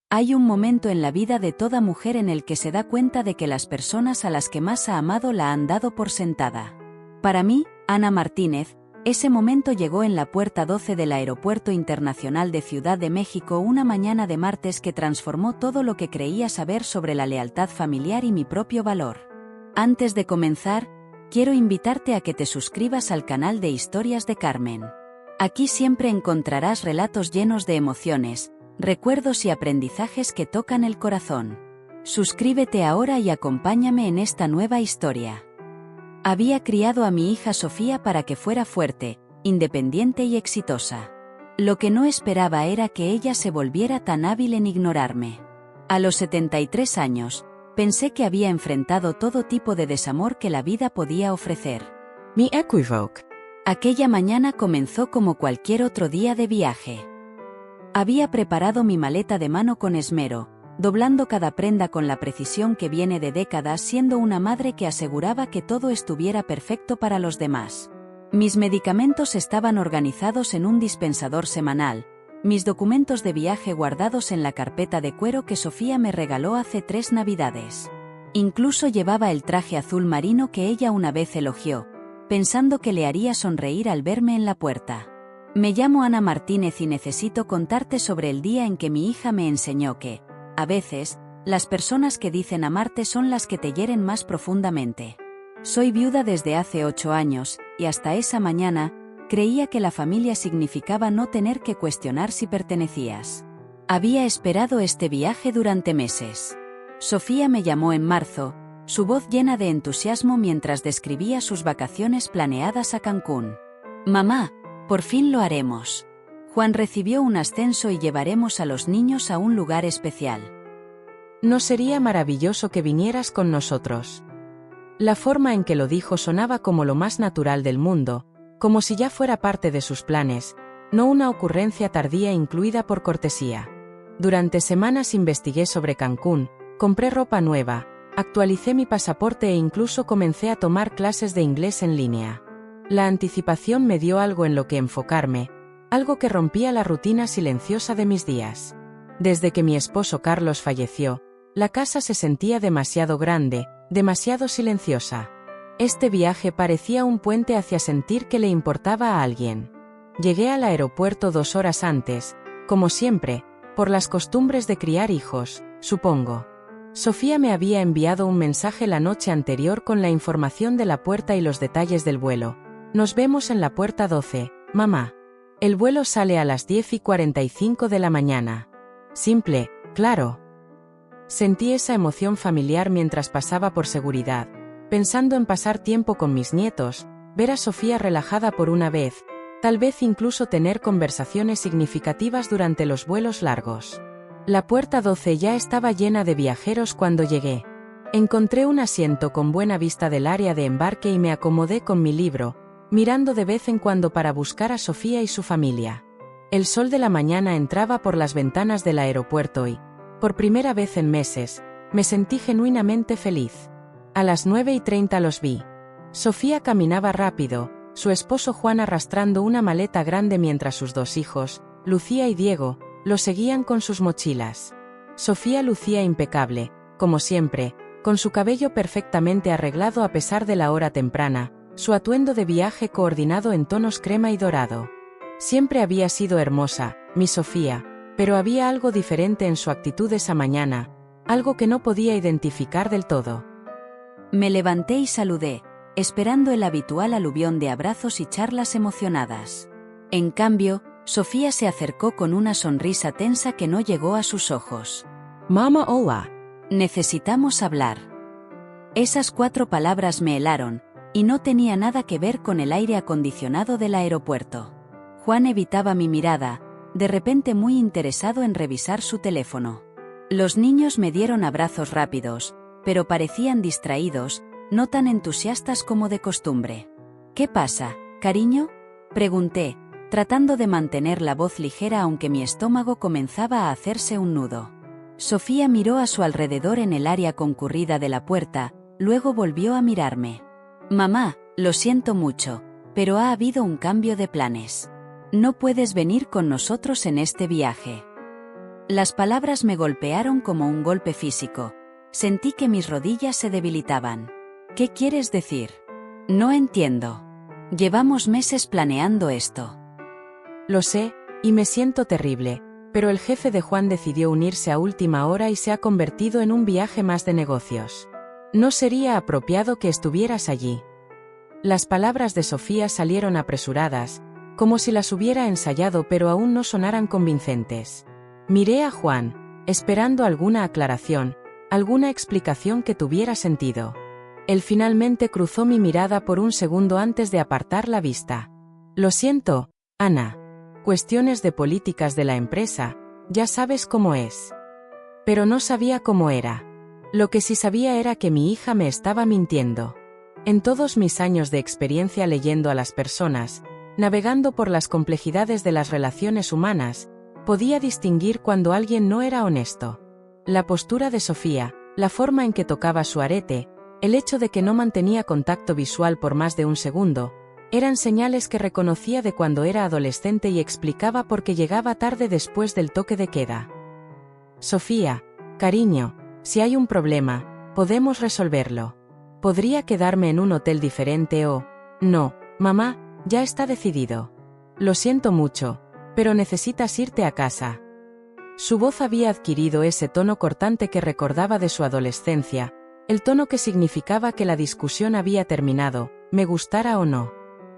Hay un momento en la vida de toda mujer en el que se da cuenta de que las personas a las que más ha amado la han dado por sentada. Para mí, Ana Martínez, ese momento llegó en la puerta 12 del Aeropuerto Internacional de Ciudad de México una mañana de martes que transformó todo lo que creía saber sobre la lealtad familiar y mi propio valor. Antes de comenzar, quiero invitarte a que te suscribas al canal de Historias de Carmen. Aquí siempre encontrarás relatos llenos de emociones, recuerdos y aprendizajes que tocan el corazón. Suscríbete ahora y acompáñame en esta nueva historia. Había criado a mi hija Sofía para que fuera fuerte, independiente y exitosa. Lo que no esperaba era que ella se volviera tan hábil en ignorarme. A los 73 años, pensé que había enfrentado todo tipo de desamor que la vida podía ofrecer. Mi equivoco. Aquella mañana comenzó como cualquier otro día de viaje. Había preparado mi maleta de mano con esmero, doblando cada prenda con la precisión que viene de décadas siendo una madre que aseguraba que todo estuviera perfecto para los demás. Mis medicamentos estaban organizados en un dispensador semanal, mis documentos de viaje guardados en la carpeta de cuero que Sofía me regaló hace 3 Navidades. Incluso llevaba el traje azul marino que ella una vez elogió, pensando que le haría sonreír al verme en la puerta. Me llamo Ana Martínez y necesito contarte sobre el día en que mi hija me enseñó que, a veces, las personas que dicen amarte son las que te hieren más profundamente. Soy viuda desde hace 8 años, y hasta esa mañana, creía que la familia significaba no tener que cuestionar si pertenecías. Había esperado este viaje durante meses. Sofía me llamó en marzo, su voz llena de entusiasmo mientras describía sus vacaciones planeadas a Cancún. Mamá, por fin lo haremos. Juan recibió un ascenso y llevaremos a los niños a un lugar especial. ¿No sería maravilloso que vinieras con nosotros? La forma en que lo dijo sonaba como lo más natural del mundo, como si ya fuera parte de sus planes, no una ocurrencia tardía incluida por cortesía. Durante semanas investigué sobre Cancún, compré ropa nueva, actualicé mi pasaporte e incluso comencé a tomar clases de inglés en línea. La anticipación me dio algo en lo que enfocarme, algo que rompía la rutina silenciosa de mis días. Desde que mi esposo Carlos falleció, la casa se sentía demasiado grande, demasiado silenciosa. Este viaje parecía un puente hacia sentir que le importaba a alguien. Llegué al aeropuerto 2 horas antes, como siempre, por las costumbres de criar hijos, supongo. Sofía me había enviado un mensaje la noche anterior con la información de la puerta y los detalles del vuelo. Nos vemos en la puerta 12, mamá. El vuelo sale a las 10:45 de la mañana. Simple, claro. Sentí esa emoción familiar mientras pasaba por seguridad, pensando en pasar tiempo con mis nietos, ver a Sofía relajada por una vez, tal vez incluso tener conversaciones significativas durante los vuelos largos. La puerta 12 ya estaba llena de viajeros cuando llegué. Encontré un asiento con buena vista del área de embarque y me acomodé con mi libro, mirando de vez en cuando para buscar a Sofía y su familia. El sol de la mañana entraba por las ventanas del aeropuerto y, por primera vez en meses, me sentí genuinamente feliz. A las 9:30 los vi. Sofía caminaba rápido, su esposo Juan arrastrando una maleta grande mientras sus 2 hijos, Lucía y Diego, lo seguían con sus mochilas. Sofía lucía impecable, como siempre, con su cabello perfectamente arreglado a pesar de la hora temprana, su atuendo de viaje coordinado en tonos crema y dorado. Siempre había sido hermosa, mi Sofía, pero había algo diferente en su actitud esa mañana, algo que no podía identificar del todo. Me levanté y saludé, esperando el habitual aluvión de abrazos y charlas emocionadas. En cambio, Sofía se acercó con una sonrisa tensa que no llegó a sus ojos. Mamá, hola. Necesitamos hablar. Esas 4 palabras me helaron, y no tenía nada que ver con el aire acondicionado del aeropuerto. Juan evitaba mi mirada, de repente muy interesado en revisar su teléfono. Los niños me dieron abrazos rápidos, pero parecían distraídos, no tan entusiastas como de costumbre. ¿Qué pasa, cariño?, pregunté, tratando de mantener la voz ligera aunque mi estómago comenzaba a hacerse un nudo. Sofía miró a su alrededor en el área concurrida de la puerta, luego volvió a mirarme. Mamá, lo siento mucho, pero ha habido un cambio de planes. No puedes venir con nosotros en este viaje. Las palabras me golpearon como un golpe físico. Sentí que mis rodillas se debilitaban. ¿Qué quieres decir? No entiendo. Llevamos meses planeando esto. Lo sé, y me siento terrible, pero el jefe de Juan decidió unirse a última hora y se ha convertido en un viaje más de negocios. No sería apropiado que estuvieras allí. Las palabras de Sofía salieron apresuradas, como si las hubiera ensayado pero aún no sonaran convincentes. Miré a Juan, esperando alguna aclaración, alguna explicación que tuviera sentido. Él finalmente cruzó mi mirada por un segundo antes de apartar la vista. Lo siento, Ana. Cuestiones de políticas de la empresa, ya sabes cómo es. Pero no sabía cómo era. Lo que sí sabía era que mi hija me estaba mintiendo. En todos mis años de experiencia leyendo a las personas, navegando por las complejidades de las relaciones humanas, podía distinguir cuando alguien no era honesto. La postura de Sofía, la forma en que tocaba su arete, el hecho de que no mantenía contacto visual por más de un segundo, eran señales que reconocía de cuando era adolescente y explicaba por qué llegaba tarde después del toque de queda. Sofía, cariño, si hay un problema, podemos resolverlo. ¿Podría quedarme en un hotel diferente o...? No, mamá, ya está decidido. Lo siento mucho, pero necesitas irte a casa. Su voz había adquirido ese tono cortante que recordaba de su adolescencia, el tono que significaba que la discusión había terminado, me gustara o no.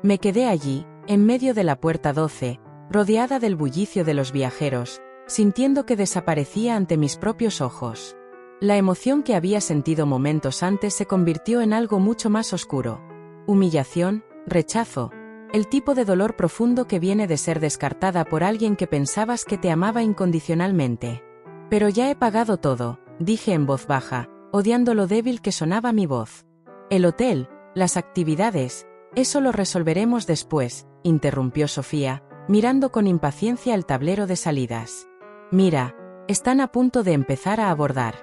Me quedé allí, en medio de la puerta 12, rodeada del bullicio de los viajeros, sintiendo que desaparecía ante mis propios ojos. La emoción que había sentido momentos antes se convirtió en algo mucho más oscuro. Humillación, rechazo, el tipo de dolor profundo que viene de ser descartada por alguien que pensabas que te amaba incondicionalmente. Pero ya he pagado todo, dije en voz baja, odiando lo débil que sonaba mi voz. El hotel, las actividades, eso lo resolveremos después, interrumpió Sofía, mirando con impaciencia el tablero de salidas. Mira, están a punto de empezar a abordar.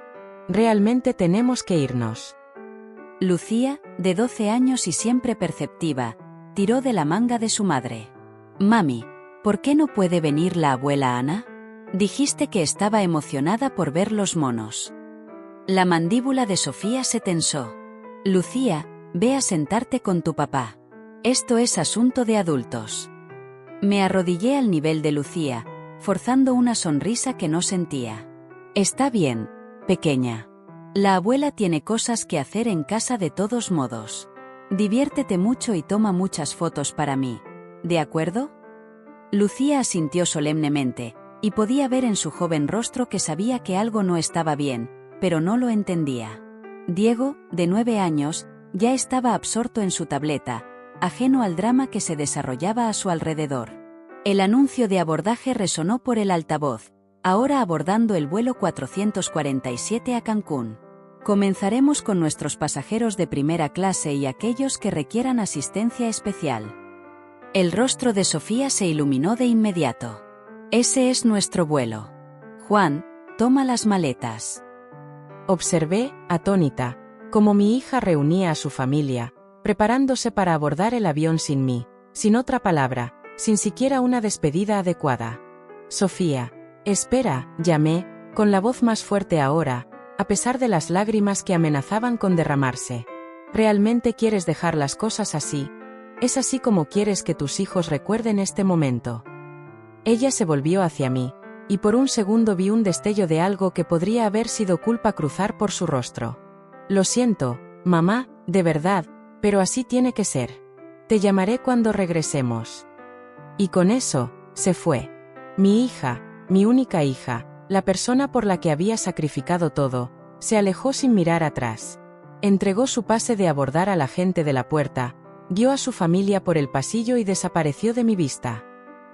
Realmente tenemos que irnos. Lucía, de 12 años y siempre perceptiva, tiró de la manga de su madre. Mami, ¿por qué no puede venir la abuela Ana? Dijiste que estaba emocionada por ver los monos. La mandíbula de Sofía se tensó. Lucía, ve a sentarte con tu papá. Esto es asunto de adultos. Me arrodillé al nivel de Lucía, forzando una sonrisa que no sentía. Está bien, pequeña. La abuela tiene cosas que hacer en casa de todos modos. Diviértete mucho y toma muchas fotos para mí. ¿De acuerdo? Lucía asintió solemnemente, y podía ver en su joven rostro que sabía que algo no estaba bien, pero no lo entendía. Diego, de 9 años, ya estaba absorto en su tableta, ajeno al drama que se desarrollaba a su alrededor. El anuncio de abordaje resonó por el altavoz, ahora abordando el vuelo 447 a Cancún. Comenzaremos con nuestros pasajeros de primera clase y aquellos que requieran asistencia especial. El rostro de Sofía se iluminó de inmediato. Ese es nuestro vuelo. Juan, toma las maletas. Observé, atónita, cómo mi hija reunía a su familia, preparándose para abordar el avión sin mí, sin otra palabra, sin siquiera una despedida adecuada. Sofía, espera, llamé, con la voz más fuerte ahora, a pesar de las lágrimas que amenazaban con derramarse. ¿Realmente quieres dejar las cosas así? ¿Es así como quieres que tus hijos recuerden este momento? Ella se volvió hacia mí, y por un segundo vi un destello de algo que podría haber sido culpa cruzar por su rostro. Lo siento, mamá, de verdad, pero así tiene que ser. Te llamaré cuando regresemos. Y con eso, se fue. Mi hija, mi única hija, la persona por la que había sacrificado todo, se alejó sin mirar atrás. Entregó su pase de abordar a la gente de la puerta, guió a su familia por el pasillo y desapareció de mi vista.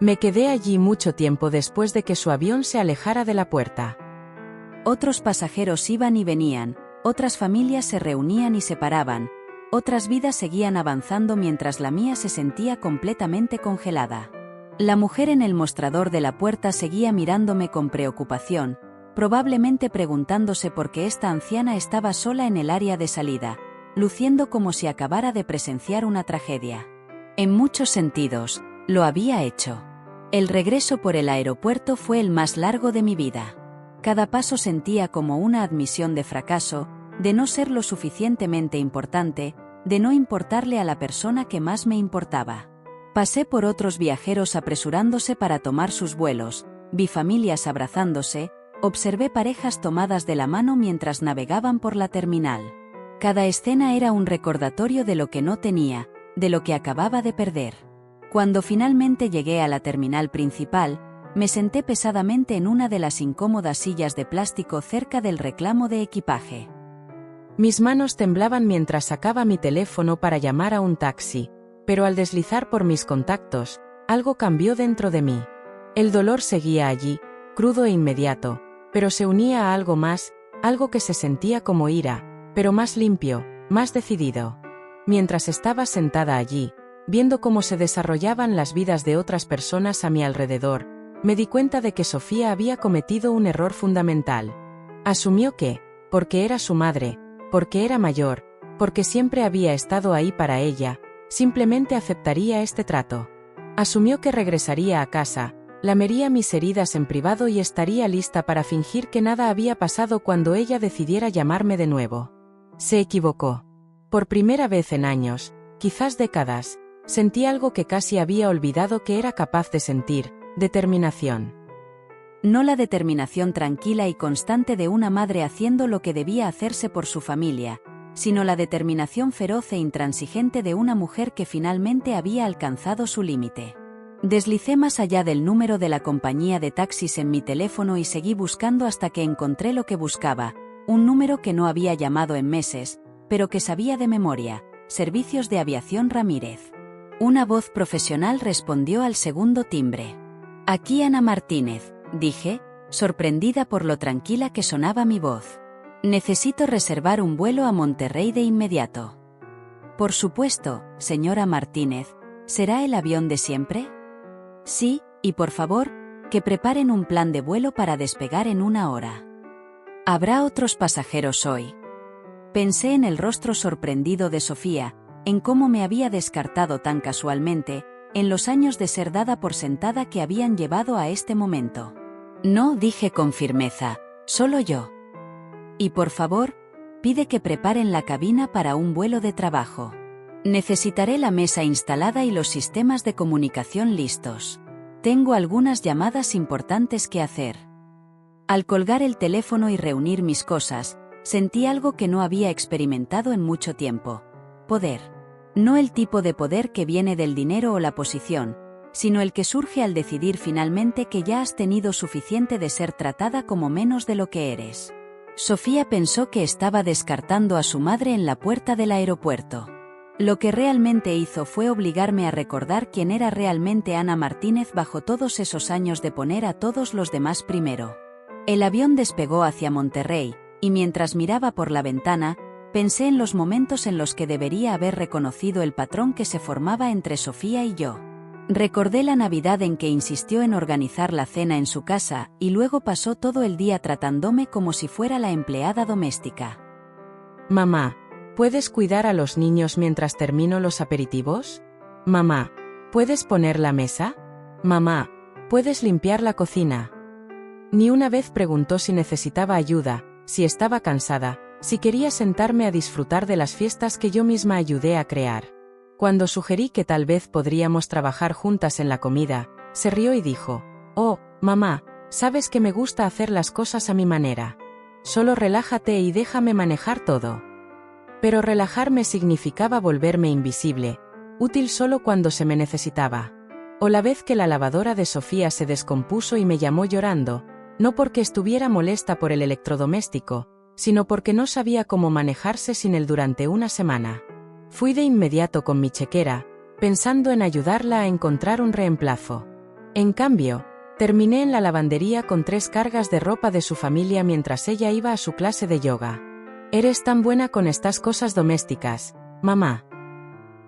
Me quedé allí mucho tiempo después de que su avión se alejara de la puerta. Otros pasajeros iban y venían, otras familias se reunían y se paraban, otras vidas seguían avanzando mientras la mía se sentía completamente congelada. La mujer en el mostrador de la puerta seguía mirándome con preocupación, probablemente preguntándose por qué esta anciana estaba sola en el área de salida, luciendo como si acabara de presenciar una tragedia. En muchos sentidos, lo había hecho. El regreso por el aeropuerto fue el más largo de mi vida. Cada paso sentía como una admisión de fracaso, de no ser lo suficientemente importante, de no importarle a la persona que más me importaba. Pasé por otros viajeros apresurándose para tomar sus vuelos, vi familias abrazándose, observé parejas tomadas de la mano mientras navegaban por la terminal. Cada escena era un recordatorio de lo que no tenía, de lo que acababa de perder. Cuando finalmente llegué a la terminal principal, me senté pesadamente en una de las incómodas sillas de plástico cerca del reclamo de equipaje. Mis manos temblaban mientras sacaba mi teléfono para llamar a un taxi, pero al deslizar por mis contactos, algo cambió dentro de mí. El dolor seguía allí, crudo e inmediato, pero se unía a algo más, algo que se sentía como ira, pero más limpio, más decidido. Mientras estaba sentada allí, viendo cómo se desarrollaban las vidas de otras personas a mi alrededor, me di cuenta de que Sofía había cometido un error fundamental. Asumió que, porque era su madre, porque era mayor, porque siempre había estado ahí para ella, simplemente aceptaría este trato. Asumió que regresaría a casa, lamería mis heridas en privado y estaría lista para fingir que nada había pasado cuando ella decidiera llamarme de nuevo. Se equivocó. Por primera vez en años, quizás décadas, sentí algo que casi había olvidado que era capaz de sentir: determinación. No la determinación tranquila y constante de una madre haciendo lo que debía hacerse por su familia, sino la determinación feroz e intransigente de una mujer que finalmente había alcanzado su límite. Deslicé más allá del número de la compañía de taxis en mi teléfono y seguí buscando hasta que encontré lo que buscaba, un número que no había llamado en meses, pero que sabía de memoria: Servicios de Aviación Ramírez. Una voz profesional respondió al segundo timbre. «Aquí Ana Martínez», dije, sorprendida por lo tranquila que sonaba mi voz. «Necesito reservar un vuelo a Monterrey de inmediato». «Por supuesto, señora Martínez. ¿Será el avión de siempre?» «Sí, y por favor, que preparen un plan de vuelo para despegar en 1 hora. ¿Habrá otros pasajeros hoy?» Pensé en el rostro sorprendido de Sofía, en cómo me había descartado tan casualmente, en los años de ser dada por sentada que habían llevado a este momento. «No», dije con firmeza, «solo yo. Y por favor, pide que preparen la cabina para un vuelo de trabajo. Necesitaré la mesa instalada y los sistemas de comunicación listos. Tengo algunas llamadas importantes que hacer». Al colgar el teléfono y reunir mis cosas, sentí algo que no había experimentado en mucho tiempo: poder. No el tipo de poder que viene del dinero o la posición, sino el que surge al decidir finalmente que ya has tenido suficiente de ser tratada como menos de lo que eres. Sofía pensó que estaba descartando a su madre en la puerta del aeropuerto. Lo que realmente hizo fue obligarme a recordar quién era realmente Ana Martínez bajo todos esos años de poner a todos los demás primero. El avión despegó hacia Monterrey, y mientras miraba por la ventana, pensé en los momentos en los que debería haber reconocido el patrón que se formaba entre Sofía y yo. Recordé la Navidad en que insistió en organizar la cena en su casa, y luego pasó todo el día tratándome como si fuera la empleada doméstica. «Mamá, ¿puedes cuidar a los niños mientras termino los aperitivos? Mamá, ¿puedes poner la mesa? Mamá, ¿puedes limpiar la cocina?» Ni una vez preguntó si necesitaba ayuda, si estaba cansada, si quería sentarme a disfrutar de las fiestas que yo misma ayudé a crear. Cuando sugerí que tal vez podríamos trabajar juntas en la comida, se rió y dijo: «Oh, mamá, sabes que me gusta hacer las cosas a mi manera. Solo relájate y déjame manejar todo». Pero relajarme significaba volverme invisible, útil solo cuando se me necesitaba. O la vez que la lavadora de Sofía se descompuso y me llamó llorando, no porque estuviera molesta por el electrodoméstico, sino porque no sabía cómo manejarse sin él durante una semana. Fui de inmediato con mi chequera, pensando en ayudarla a encontrar un reemplazo. En cambio, terminé en la lavandería con 3 cargas de ropa de su familia mientras ella iba a su clase de yoga. «Eres tan buena con estas cosas domésticas, mamá».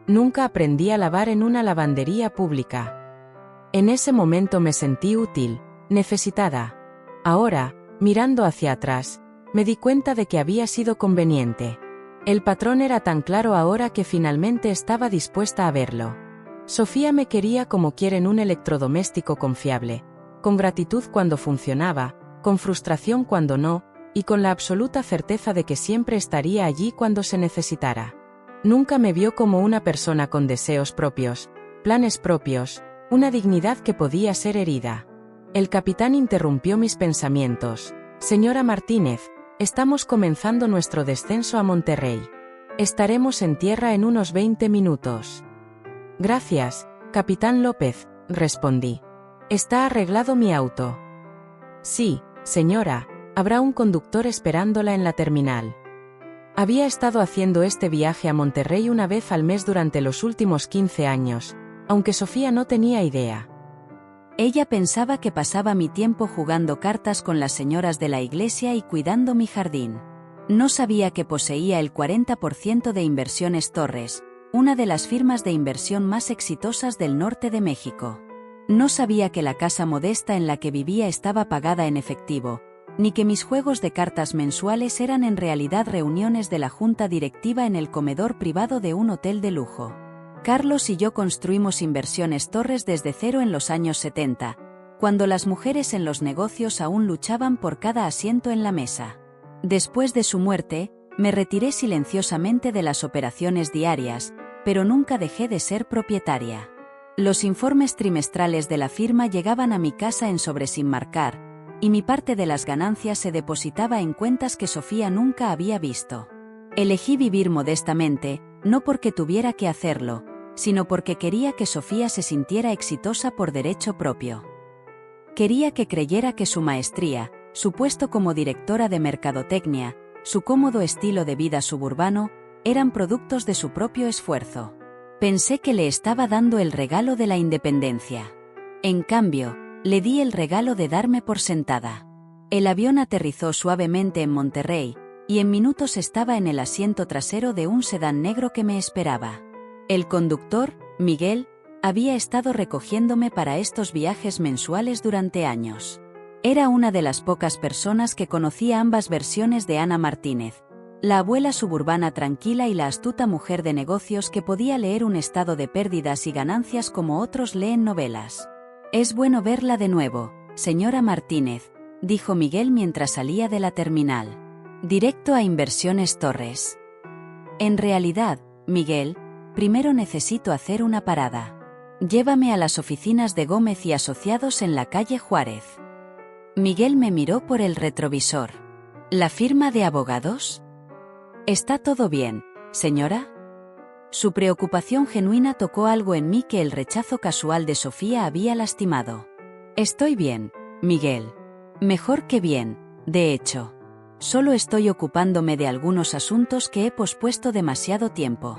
Nunca aprendí a lavar en una lavandería pública. En ese momento me sentí útil, necesitada. Ahora, mirando hacia atrás, me di cuenta de que había sido conveniente. El patrón era tan claro ahora que finalmente estaba dispuesta a verlo. Sofía me quería como quieren un electrodoméstico confiable, con gratitud cuando funcionaba, con frustración cuando no, y con la absoluta certeza de que siempre estaría allí cuando se necesitara. Nunca me vio como una persona con deseos propios, planes propios, una dignidad que podía ser herida. El capitán interrumpió mis pensamientos. Señora Martínez, estamos comenzando nuestro descenso a Monterrey. Estaremos en tierra en unos 20 minutos. Gracias, capitán López, respondí. ¿Está arreglado mi auto? Sí, señora, habrá un conductor esperándola en la terminal. Había estado haciendo este viaje a Monterrey una vez al mes durante los últimos 15 años, aunque Sofía no tenía idea. Ella pensaba que pasaba mi tiempo jugando cartas con las señoras de la iglesia y cuidando mi jardín. No sabía que poseía el 40% de Inversiones Torres, una de las firmas de inversión más exitosas del norte de México. No sabía que la casa modesta en la que vivía estaba pagada en efectivo, ni que mis juegos de cartas mensuales eran en realidad reuniones de la junta directiva en el comedor privado de un hotel de lujo. Carlos y yo construimos Inversiones Torres desde cero en los años 70, cuando las mujeres en los negocios aún luchaban por cada asiento en la mesa. Después de su muerte, me retiré silenciosamente de las operaciones diarias, pero nunca dejé de ser propietaria. Los informes trimestrales de la firma llegaban a mi casa en sobre sin marcar, y mi parte de las ganancias se depositaba en cuentas que Sofía nunca había visto. Elegí vivir modestamente, no porque tuviera que hacerlo, sino porque quería que Sofía se sintiera exitosa por derecho propio. Quería que creyera que su maestría, su puesto como directora de mercadotecnia, su cómodo estilo de vida suburbano, eran productos de su propio esfuerzo. Pensé que le estaba dando el regalo de la independencia. En cambio, le di el regalo de darme por sentada. El avión aterrizó suavemente en Monterrey, y en minutos estaba en el asiento trasero de un sedán negro que me esperaba. El conductor, Miguel, había estado recogiéndome para estos viajes mensuales durante años. Era una de las pocas personas que conocía ambas versiones de Ana Martínez, la abuela suburbana tranquila y la astuta mujer de negocios que podía leer un estado de pérdidas y ganancias como otros leen novelas. «Es bueno verla de nuevo, señora Martínez», dijo Miguel mientras salía de la terminal. «Directo a Inversiones Torres». «En realidad, Miguel, primero necesito hacer una parada. Llévame a las oficinas de Gómez y Asociados en la calle Juárez». Miguel me miró por el retrovisor. «¿La firma de abogados?» «¿Está todo bien, señora?» Su preocupación genuina tocó algo en mí que el rechazo casual de Sofía había lastimado. «Estoy bien, Miguel. Mejor que bien, de hecho. Solo estoy ocupándome de algunos asuntos que he pospuesto demasiado tiempo».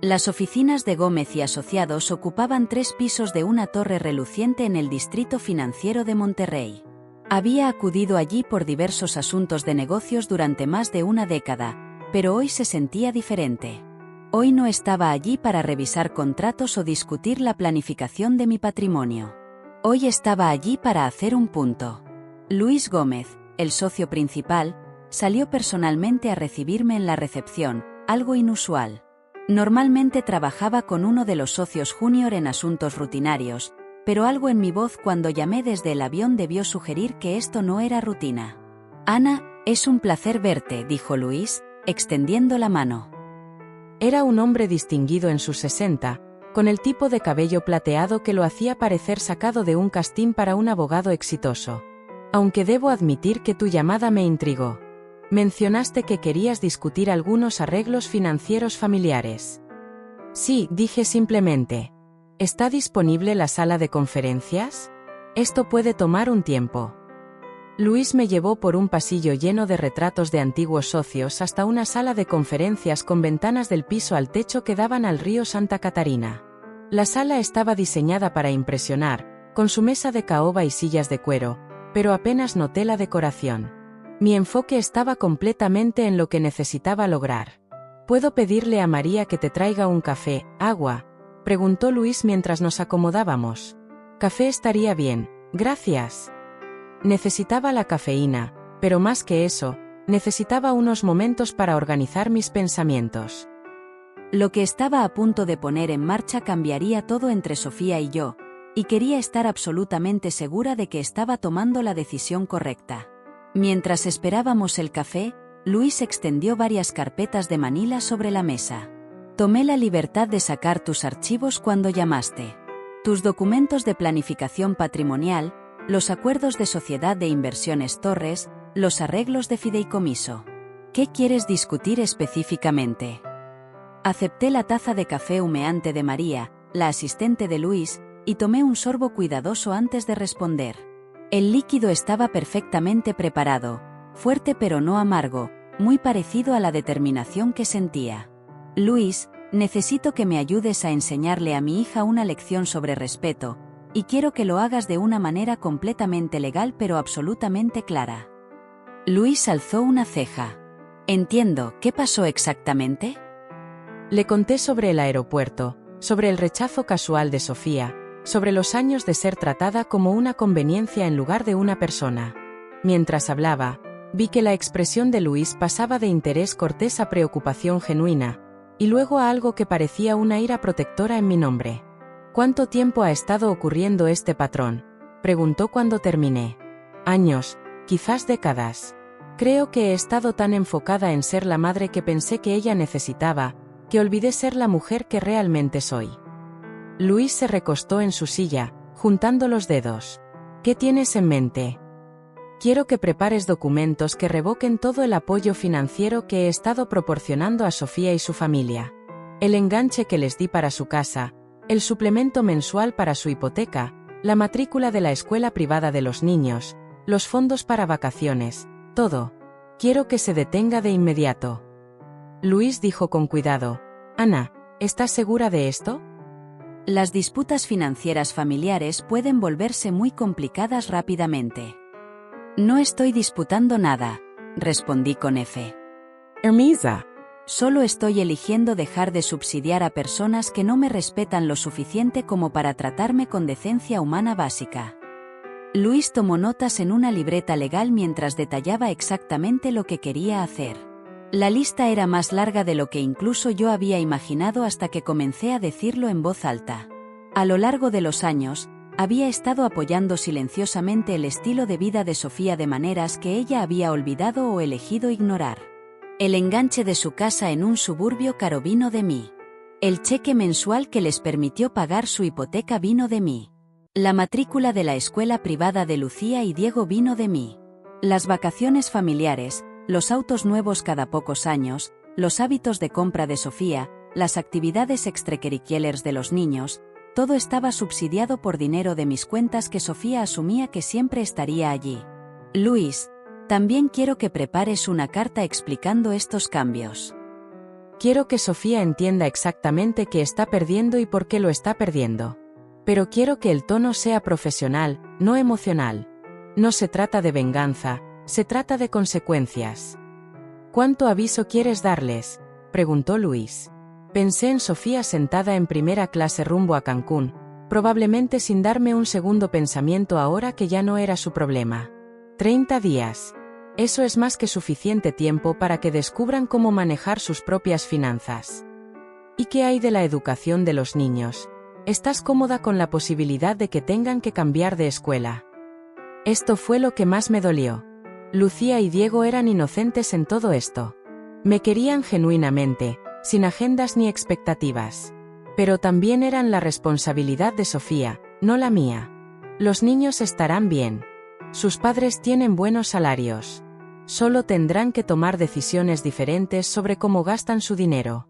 Las oficinas de Gómez y Asociados ocupaban 3 pisos de una torre reluciente en el distrito financiero de Monterrey. Había acudido allí por diversos asuntos de negocios durante más de una década, pero hoy se sentía diferente. Hoy no estaba allí para revisar contratos o discutir la planificación de mi patrimonio. Hoy estaba allí para hacer un punto. Luis Gómez, el socio principal, salió personalmente a recibirme en la recepción, algo inusual. Normalmente trabajaba con uno de los socios junior en asuntos rutinarios, pero algo en mi voz cuando llamé desde el avión debió sugerir que esto no era rutina. «Ana, es un placer verte», dijo Luis, extendiendo la mano. Era un hombre distinguido en sus 60, con el tipo de cabello plateado que lo hacía parecer sacado de un casting para un abogado exitoso. «Aunque debo admitir que tu llamada me intrigó. Mencionaste que querías discutir algunos arreglos financieros familiares». «Sí», dije simplemente. «¿Está disponible la sala de conferencias? Esto puede tomar un tiempo». Luis me llevó por un pasillo lleno de retratos de antiguos socios hasta una sala de conferencias con ventanas del piso al techo que daban al río Santa Catarina. La sala estaba diseñada para impresionar, con su mesa de caoba y sillas de cuero, pero apenas noté la decoración. Mi enfoque estaba completamente en lo que necesitaba lograr. «¿Puedo pedirle a María que te traiga un café, agua?», preguntó Luis mientras nos acomodábamos. «Café estaría bien, gracias». Necesitaba la cafeína, pero más que eso, necesitaba unos momentos para organizar mis pensamientos. Lo que estaba a punto de poner en marcha cambiaría todo entre Sofía y yo, y quería estar absolutamente segura de que estaba tomando la decisión correcta. Mientras esperábamos el café, Luis extendió varias carpetas de manila sobre la mesa. Tomé la libertad de sacar tus archivos cuando llamaste. Tus documentos de planificación patrimonial, los acuerdos de sociedad de inversiones Torres, los arreglos de fideicomiso. ¿Qué quieres discutir específicamente? Acepté la taza de café humeante de María, la asistente de Luis, y tomé un sorbo cuidadoso antes de responder. El líquido estaba perfectamente preparado, fuerte pero no amargo, muy parecido a la determinación que sentía. Luis, necesito que me ayudes a enseñarle a mi hija una lección sobre respeto, y quiero que lo hagas de una manera completamente legal pero absolutamente clara. Luis alzó una ceja. Entiendo, ¿qué pasó exactamente? Le conté sobre el aeropuerto, sobre el rechazo casual de Sofía, sobre los años de ser tratada como una conveniencia en lugar de una persona. Mientras hablaba, vi que la expresión de Luis pasaba de interés cortés a preocupación genuina, y luego a algo que parecía una ira protectora en mi nombre. ¿Cuánto tiempo ha estado ocurriendo este patrón?, preguntó cuando terminé. Años, quizás décadas. Creo que he estado tan enfocada en ser la madre que pensé que ella necesitaba, que olvidé ser la mujer que realmente soy. Luis se recostó en su silla, juntando los dedos. ¿Qué tienes en mente? Quiero que prepares documentos que revoquen todo el apoyo financiero que he estado proporcionando a Sofía y su familia. El enganche que les di para su casa, el suplemento mensual para su hipoteca, la matrícula de la escuela privada de los niños, los fondos para vacaciones, todo. Quiero que se detenga de inmediato. Luis dijo con cuidado. Ana, ¿estás segura de esto? Las disputas financieras familiares pueden volverse muy complicadas rápidamente. No estoy disputando nada, respondí con F. Hermisa. Solo estoy eligiendo dejar de subsidiar a personas que no me respetan lo suficiente como para tratarme con decencia humana básica. Luis tomó notas en una libreta legal mientras detallaba exactamente lo que quería hacer. La lista era más larga de lo que incluso yo había imaginado hasta que comencé a decirlo en voz alta. A lo largo de los años, había estado apoyando silenciosamente el estilo de vida de Sofía de maneras que ella había olvidado o elegido ignorar. El enganche de su casa en un suburbio caro vino de mí. El cheque mensual que les permitió pagar su hipoteca vino de mí. La matrícula de la escuela privada de Lucía y Diego vino de mí. Las vacaciones familiares, los autos nuevos cada pocos años, los hábitos de compra de Sofía, las actividades extracurriculares de los niños, todo estaba subsidiado por dinero de mis cuentas que Sofía asumía que siempre estaría allí. Luis, también quiero que prepares una carta explicando estos cambios. Quiero que Sofía entienda exactamente qué está perdiendo y por qué lo está perdiendo. Pero quiero que el tono sea profesional, no emocional. No se trata de venganza, se trata de consecuencias. ¿Cuánto aviso quieres darles?, preguntó Luis. Pensé en Sofía sentada en primera clase rumbo a Cancún, probablemente sin darme un segundo pensamiento ahora que ya no era su problema. 30 días. Eso es más que suficiente tiempo para que descubran cómo manejar sus propias finanzas. ¿Y qué hay de la educación de los niños? ¿Estás cómoda con la posibilidad de que tengan que cambiar de escuela? Esto fue lo que más me dolió. Lucía y Diego eran inocentes en todo esto. Me querían genuinamente, sin agendas ni expectativas. Pero también eran la responsabilidad de Sofía, no la mía. Los niños estarán bien. Sus padres tienen buenos salarios. Solo tendrán que tomar decisiones diferentes sobre cómo gastan su dinero.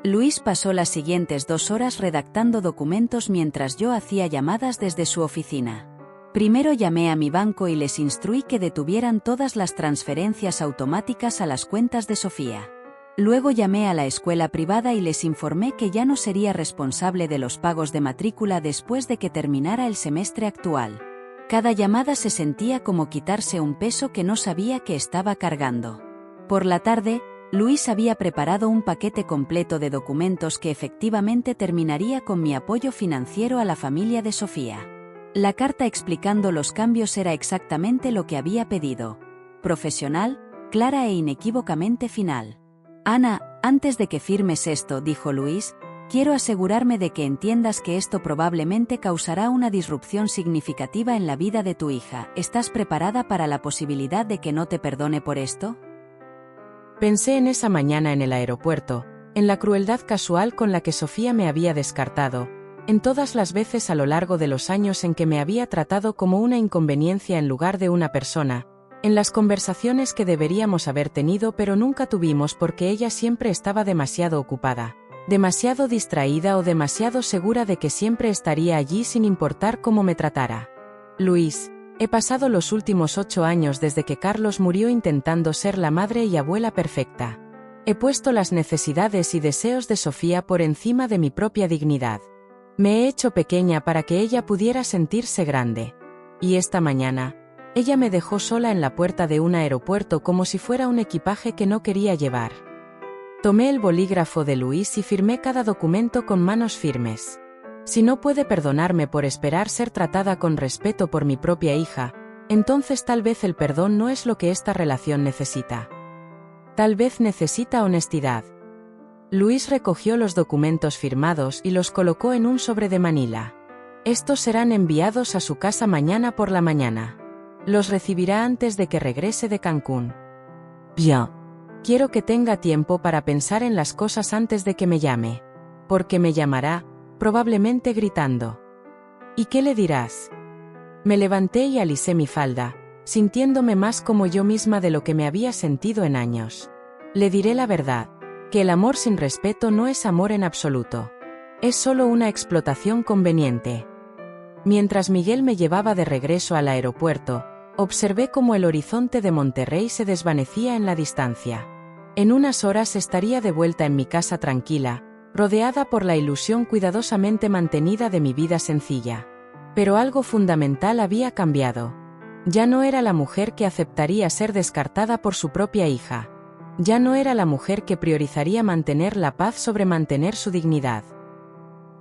Luis pasó las siguientes 2 horas redactando documentos mientras yo hacía llamadas desde su oficina. Primero llamé a mi banco y les instruí que detuvieran todas las transferencias automáticas a las cuentas de Sofía. Luego llamé a la escuela privada y les informé que ya no sería responsable de los pagos de matrícula después de que terminara el semestre actual. Cada llamada se sentía como quitarse un peso que no sabía que estaba cargando. Por la tarde, Luis había preparado un paquete completo de documentos que efectivamente terminaría con mi apoyo financiero a la familia de Sofía. La carta explicando los cambios era exactamente lo que había pedido. Profesional, clara e inequívocamente final. Ana, antes de que firmes esto, dijo Luis, Quiero asegurarme de que entiendas que esto probablemente causará una disrupción significativa en la vida de tu hija. ¿Estás preparada para la posibilidad de que no te perdone por esto? Pensé en esa mañana en el aeropuerto, en la crueldad casual con la que Sofía me había descartado, en todas las veces a lo largo de los años en que me había tratado como una inconveniencia en lugar de una persona, en las conversaciones que deberíamos haber tenido pero nunca tuvimos porque ella siempre estaba demasiado ocupada, demasiado distraída o demasiado segura de que siempre estaría allí sin importar cómo me tratara. Luis, he pasado los últimos 8 años desde que Carlos murió intentando ser la madre y abuela perfecta. He puesto las necesidades y deseos de Sofía por encima de mi propia dignidad. Me he hecho pequeña para que ella pudiera sentirse grande. Y esta mañana, ella me dejó sola en la puerta de un aeropuerto como si fuera un equipaje que no quería llevar. Tomé el bolígrafo de Luis y firmé cada documento con manos firmes. Si no puede perdonarme por esperar ser tratada con respeto por mi propia hija, entonces tal vez el perdón no es lo que esta relación necesita. Tal vez necesita honestidad. Luis recogió los documentos firmados y los colocó en un sobre de Manila. Estos serán enviados a su casa mañana por la mañana. Los recibirá antes de que regrese de Cancún. Bien. Quiero que tenga tiempo para pensar en las cosas antes de que me llame. Porque me llamará, probablemente gritando. ¿Y qué le dirás? Me levanté y alisé mi falda, sintiéndome más como yo misma de lo que me había sentido en años. Le diré la verdad, que el amor sin respeto no es amor en absoluto. Es solo una explotación conveniente. Mientras Miguel me llevaba de regreso al aeropuerto, observé cómo el horizonte de Monterrey se desvanecía en la distancia. En unas horas estaría de vuelta en mi casa tranquila, rodeada por la ilusión cuidadosamente mantenida de mi vida sencilla. Pero algo fundamental había cambiado. Ya no era la mujer que aceptaría ser descartada por su propia hija. Ya no era la mujer que priorizaría mantener la paz sobre mantener su dignidad.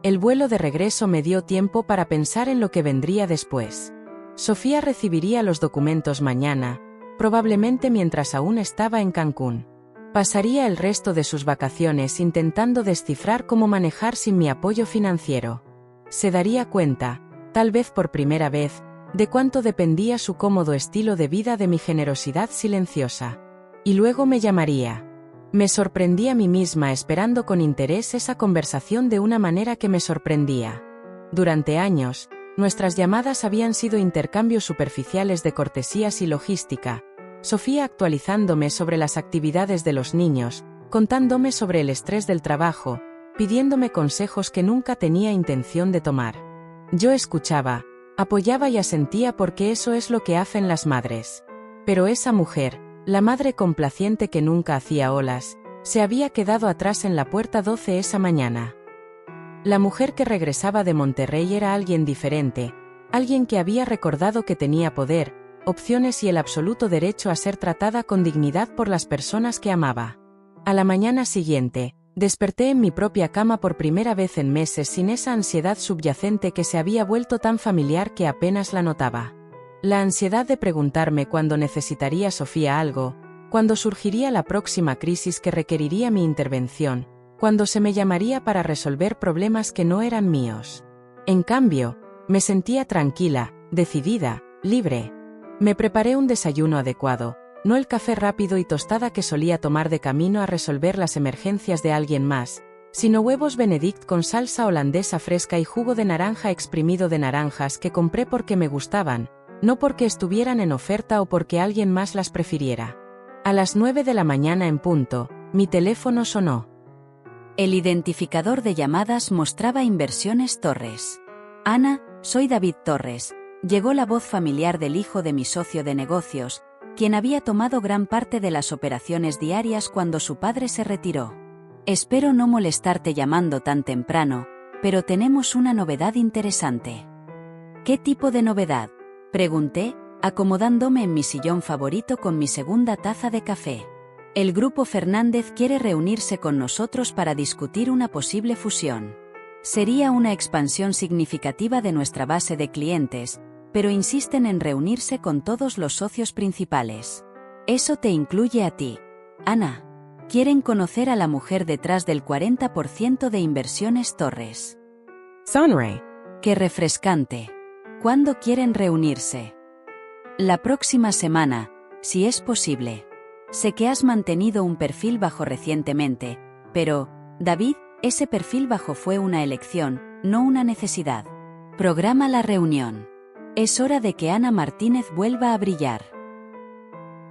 El vuelo de regreso me dio tiempo para pensar en lo que vendría después. Sofía recibiría los documentos mañana, probablemente mientras aún estaba en Cancún. Pasaría el resto de sus vacaciones intentando descifrar cómo manejar sin mi apoyo financiero. Se daría cuenta, tal vez por primera vez, de cuánto dependía su cómodo estilo de vida de mi generosidad silenciosa. Y luego me llamaría. Me sorprendí a mí misma esperando con interés esa conversación de una manera que me sorprendía. Durante años, nuestras llamadas habían sido intercambios superficiales de cortesías y logística, Sofía actualizándome sobre las actividades de los niños, contándome sobre el estrés del trabajo, pidiéndome consejos que nunca tenía intención de tomar. Yo escuchaba, apoyaba y asentía porque eso es lo que hacen las madres. Pero esa mujer, la madre complaciente que nunca hacía olas, se había quedado atrás en la puerta 12 esa mañana. La mujer que regresaba de Monterrey era alguien diferente, alguien que había recordado que tenía poder, opciones y el absoluto derecho a ser tratada con dignidad por las personas que amaba. A la mañana siguiente, desperté en mi propia cama por primera vez en meses sin esa ansiedad subyacente que se había vuelto tan familiar que apenas la notaba. La ansiedad de preguntarme cuándo necesitaría Sofía algo, cuándo surgiría la próxima crisis que requeriría mi intervención, cuándo se me llamaría para resolver problemas que no eran míos. En cambio, me sentía tranquila, decidida, libre. Me preparé un desayuno adecuado, no el café rápido y tostada que solía tomar de camino a resolver las emergencias de alguien más, sino huevos Benedict con salsa holandesa fresca y jugo de naranja exprimido de naranjas que compré porque me gustaban, no porque estuvieran en oferta o porque alguien más las prefiriera. A las 9 de la mañana en punto, mi teléfono sonó. El identificador de llamadas mostraba Inversiones Torres. Ana, soy David Torres. Llegó la voz familiar del hijo de mi socio de negocios, quien había tomado gran parte de las operaciones diarias cuando su padre se retiró. Espero no molestarte llamando tan temprano, pero tenemos una novedad interesante. ¿Qué tipo de novedad?, pregunté, acomodándome en mi sillón favorito con mi segunda taza de café. El grupo Fernández quiere reunirse con nosotros para discutir una posible fusión. Sería una expansión significativa de nuestra base de clientes, pero insisten en reunirse con todos los socios principales. Eso te incluye a ti, Ana. Quieren conocer a la mujer detrás del 40% de Inversiones Torres. Sonríe. ¡Qué refrescante! ¿Cuándo quieren reunirse? La próxima semana, si es posible. Sé que has mantenido un perfil bajo recientemente, pero, David, ese perfil bajo fue una elección, no una necesidad. Programa la reunión. Es hora de que Ana Martínez vuelva a brillar.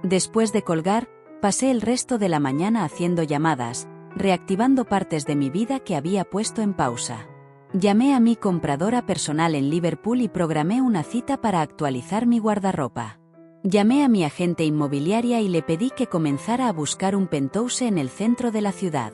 Después de colgar, pasé el resto de la mañana haciendo llamadas, reactivando partes de mi vida que había puesto en pausa. Llamé a mi compradora personal en Liverpool y programé una cita para actualizar mi guardarropa. Llamé a mi agente inmobiliaria y le pedí que comenzara a buscar un penthouse en el centro de la ciudad.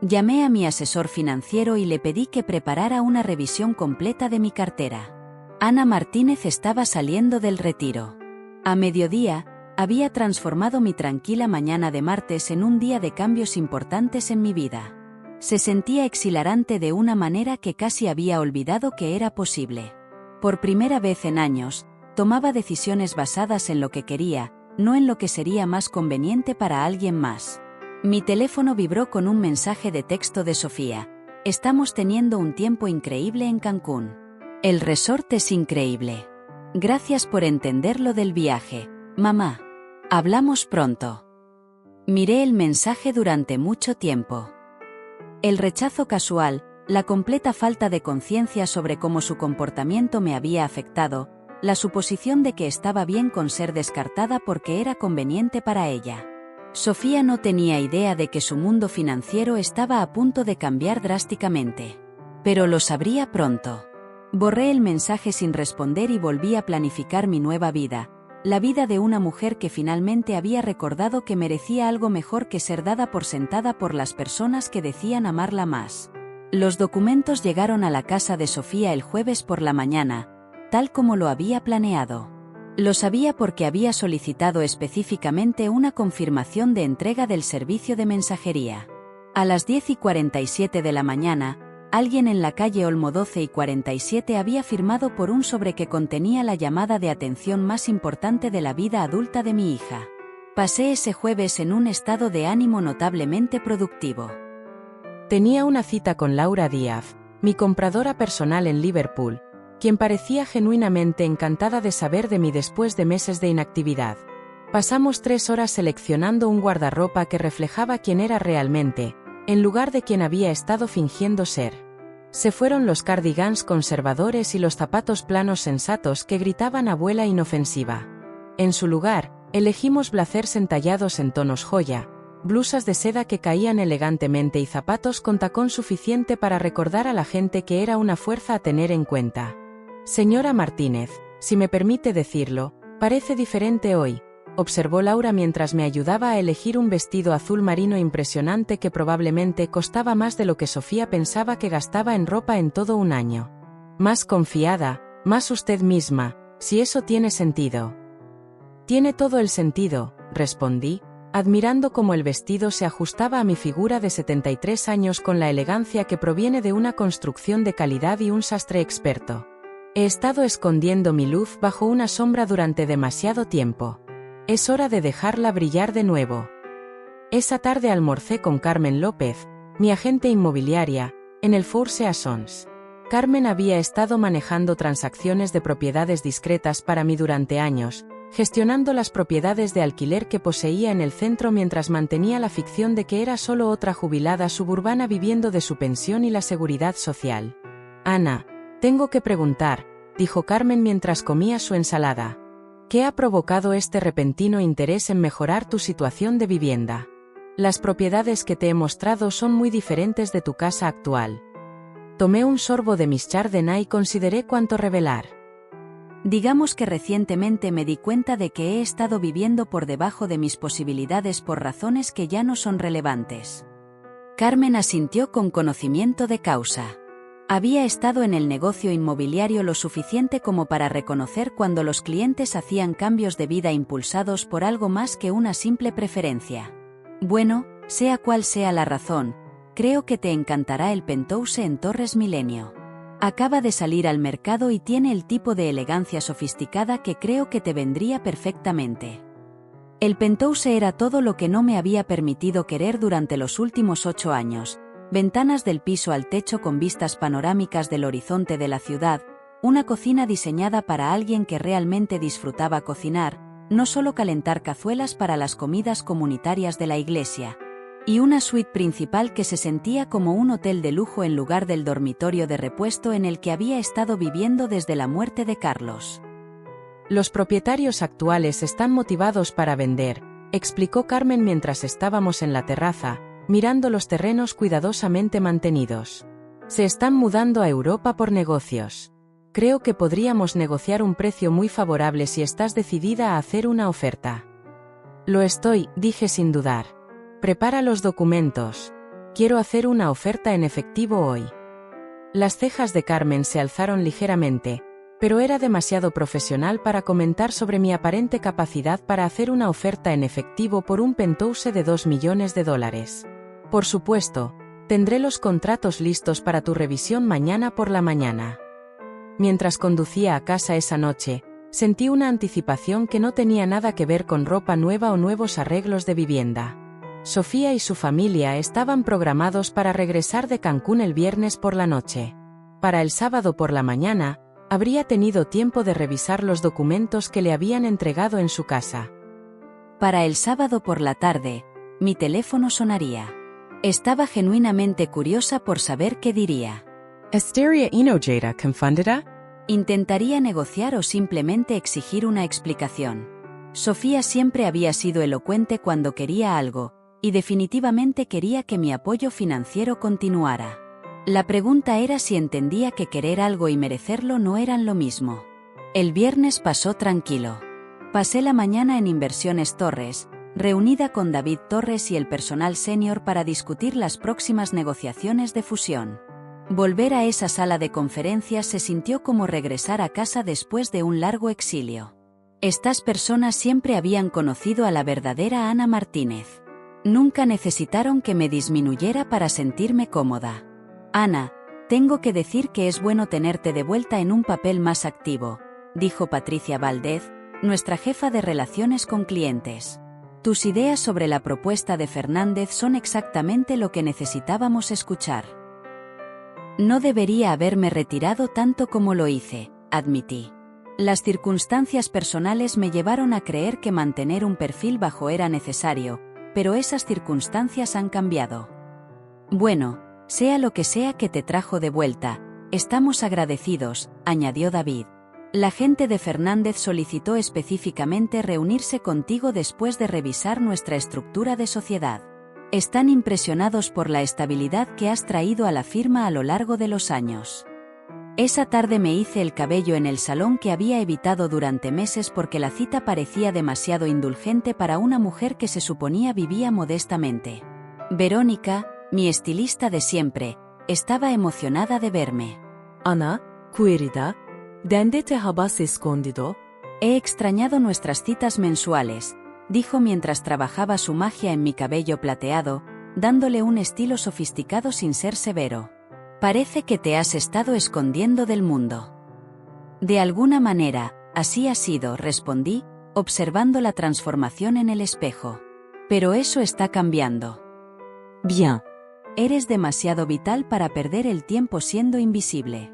Llamé a mi asesor financiero y le pedí que preparara una revisión completa de mi cartera. Ana Martínez estaba saliendo del retiro. A mediodía, había transformado mi tranquila mañana de martes en un día de cambios importantes en mi vida. Se sentía exhilarante de una manera que casi había olvidado que era posible. Por primera vez en años, tomaba decisiones basadas en lo que quería, no en lo que sería más conveniente para alguien más. Mi teléfono vibró con un mensaje de texto de Sofía. Estamos teniendo un tiempo increíble en Cancún. El resort es increíble. Gracias por entender lo del viaje, mamá. Hablamos pronto. Miré el mensaje durante mucho tiempo. El rechazo casual, la completa falta de conciencia sobre cómo su comportamiento me había afectado, la suposición de que estaba bien con ser descartada porque era conveniente para ella. Sofía no tenía idea de que su mundo financiero estaba a punto de cambiar drásticamente. Pero lo sabría pronto. Borré el mensaje sin responder y volví a planificar mi nueva vida, la vida de una mujer que finalmente había recordado que merecía algo mejor que ser dada por sentada por las personas que decían amarla más. Los documentos llegaron a la casa de Sofía el jueves por la mañana, tal como lo había planeado. Lo sabía porque había solicitado específicamente una confirmación de entrega del servicio de mensajería. A las 10:47 de la mañana, alguien en la calle Olmo 12:47 había firmado por un sobre que contenía la llamada de atención más importante de la vida adulta de mi hija. Pasé ese jueves en un estado de ánimo notablemente productivo. Tenía una cita con Laura Díaz, mi compradora personal en Liverpool, quien parecía genuinamente encantada de saber de mí después de meses de inactividad. Pasamos 3 horas seleccionando un guardarropa que reflejaba quién era realmente, en lugar de quien había estado fingiendo ser. Se fueron los cardigans conservadores y los zapatos planos sensatos que gritaban abuela inofensiva. En su lugar, elegimos blazers entallados en tonos joya, blusas de seda que caían elegantemente y zapatos con tacón suficiente para recordar a la gente que era una fuerza a tener en cuenta. Señora Martínez, si me permite decirlo, parece diferente hoy, observó Laura mientras me ayudaba a elegir un vestido azul marino impresionante que probablemente costaba más de lo que Sofía pensaba que gastaba en ropa en todo un año. Más confiada, más usted misma, si eso tiene sentido. Tiene todo el sentido, respondí, admirando cómo el vestido se ajustaba a mi figura de 73 años con la elegancia que proviene de una construcción de calidad y un sastre experto. He estado escondiendo mi luz bajo una sombra durante demasiado tiempo. Es hora de dejarla brillar de nuevo. Esa tarde almorcé con Carmen López, mi agente inmobiliaria, en el Four Seasons. Carmen había estado manejando transacciones de propiedades discretas para mí durante años, gestionando las propiedades de alquiler que poseía en el centro mientras mantenía la ficción de que era solo otra jubilada suburbana viviendo de su pensión y la seguridad social. Ana, tengo que preguntar, dijo Carmen mientras comía su ensalada. ¿Qué ha provocado este repentino interés en mejorar tu situación de vivienda? Las propiedades que te he mostrado son muy diferentes de tu casa actual. Tomé un sorbo de mis Chardonnay y consideré cuánto revelar. Digamos que recientemente me di cuenta de que he estado viviendo por debajo de mis posibilidades por razones que ya no son relevantes. Carmen asintió con conocimiento de causa. Había estado en el negocio inmobiliario lo suficiente como para reconocer cuando los clientes hacían cambios de vida impulsados por algo más que una simple preferencia. Bueno, sea cual sea la razón, creo que te encantará el penthouse en Torres Milenio. Acaba de salir al mercado y tiene el tipo de elegancia sofisticada que creo que te vendría perfectamente. El penthouse era todo lo que no me había permitido querer durante los últimos 8 años. Ventanas del piso al techo con vistas panorámicas del horizonte de la ciudad, una cocina diseñada para alguien que realmente disfrutaba cocinar, no solo calentar cazuelas para las comidas comunitarias de la iglesia, y una suite principal que se sentía como un hotel de lujo en lugar del dormitorio de repuesto en el que había estado viviendo desde la muerte de Carlos. Los propietarios actuales están motivados para vender, explicó Carmen mientras estábamos en la terraza, mirando los terrenos cuidadosamente mantenidos. Se están mudando a Europa por negocios. Creo que podríamos negociar un precio muy favorable si estás decidida a hacer una oferta. Lo estoy, dije sin dudar. Prepara los documentos. Quiero hacer una oferta en efectivo hoy. Las cejas de Carmen se alzaron ligeramente, pero era demasiado profesional para comentar sobre mi aparente capacidad para hacer una oferta en efectivo por un penthouse de $2 millones. Por supuesto, tendré los contratos listos para tu revisión mañana por la mañana. Mientras conducía a casa esa noche, sentí una anticipación que no tenía nada que ver con ropa nueva o nuevos arreglos de vivienda. Sofía y su familia estaban programados para regresar de Cancún el viernes por la noche. Para el sábado por la mañana, habría tenido tiempo de revisar los documentos que le habían entregado en su casa. Para el sábado por la tarde, mi teléfono sonaría. Estaba genuinamente curiosa por saber qué diría. ¿Estaría enojada, confundida? Intentaría negociar o simplemente exigir una explicación. Sofía siempre había sido elocuente cuando quería algo, y definitivamente quería que mi apoyo financiero continuara. La pregunta era si entendía que querer algo y merecerlo no eran lo mismo. El viernes pasó tranquilo. Pasé la mañana en Inversiones Torres, reunida con David Torres y el personal senior para discutir las próximas negociaciones de fusión. Volver a esa sala de conferencias se sintió como regresar a casa después de un largo exilio. Estas personas siempre habían conocido a la verdadera Ana Martínez. Nunca necesitaron que me disminuyera para sentirme cómoda. Ana, tengo que decir que es bueno tenerte de vuelta en un papel más activo, dijo Patricia Valdez, nuestra jefa de relaciones con clientes. Tus ideas sobre la propuesta de Fernández son exactamente lo que necesitábamos escuchar. No debería haberme retirado tanto como lo hice, admití. Las circunstancias personales me llevaron a creer que mantener un perfil bajo era necesario, pero esas circunstancias han cambiado. Bueno, sea lo que sea que te trajo de vuelta, estamos agradecidos, añadió David. La gente de Fernández solicitó específicamente reunirse contigo después de revisar nuestra estructura de sociedad. Están impresionados por la estabilidad que has traído a la firma a lo largo de los años. Esa tarde me hice el cabello en el salón que había evitado durante meses porque la cita parecía demasiado indulgente para una mujer que se suponía vivía modestamente. Verónica, mi estilista de siempre, estaba emocionada de verme. Ana, querida, ¿dónde te habías escondido? He extrañado nuestras citas mensuales, dijo mientras trabajaba su magia en mi cabello plateado, dándole un estilo sofisticado sin ser severo. Parece que te has estado escondiendo del mundo. De alguna manera, así ha sido, respondí, observando la transformación en el espejo. Pero eso está cambiando. Bien. Eres demasiado vital para perder el tiempo siendo invisible.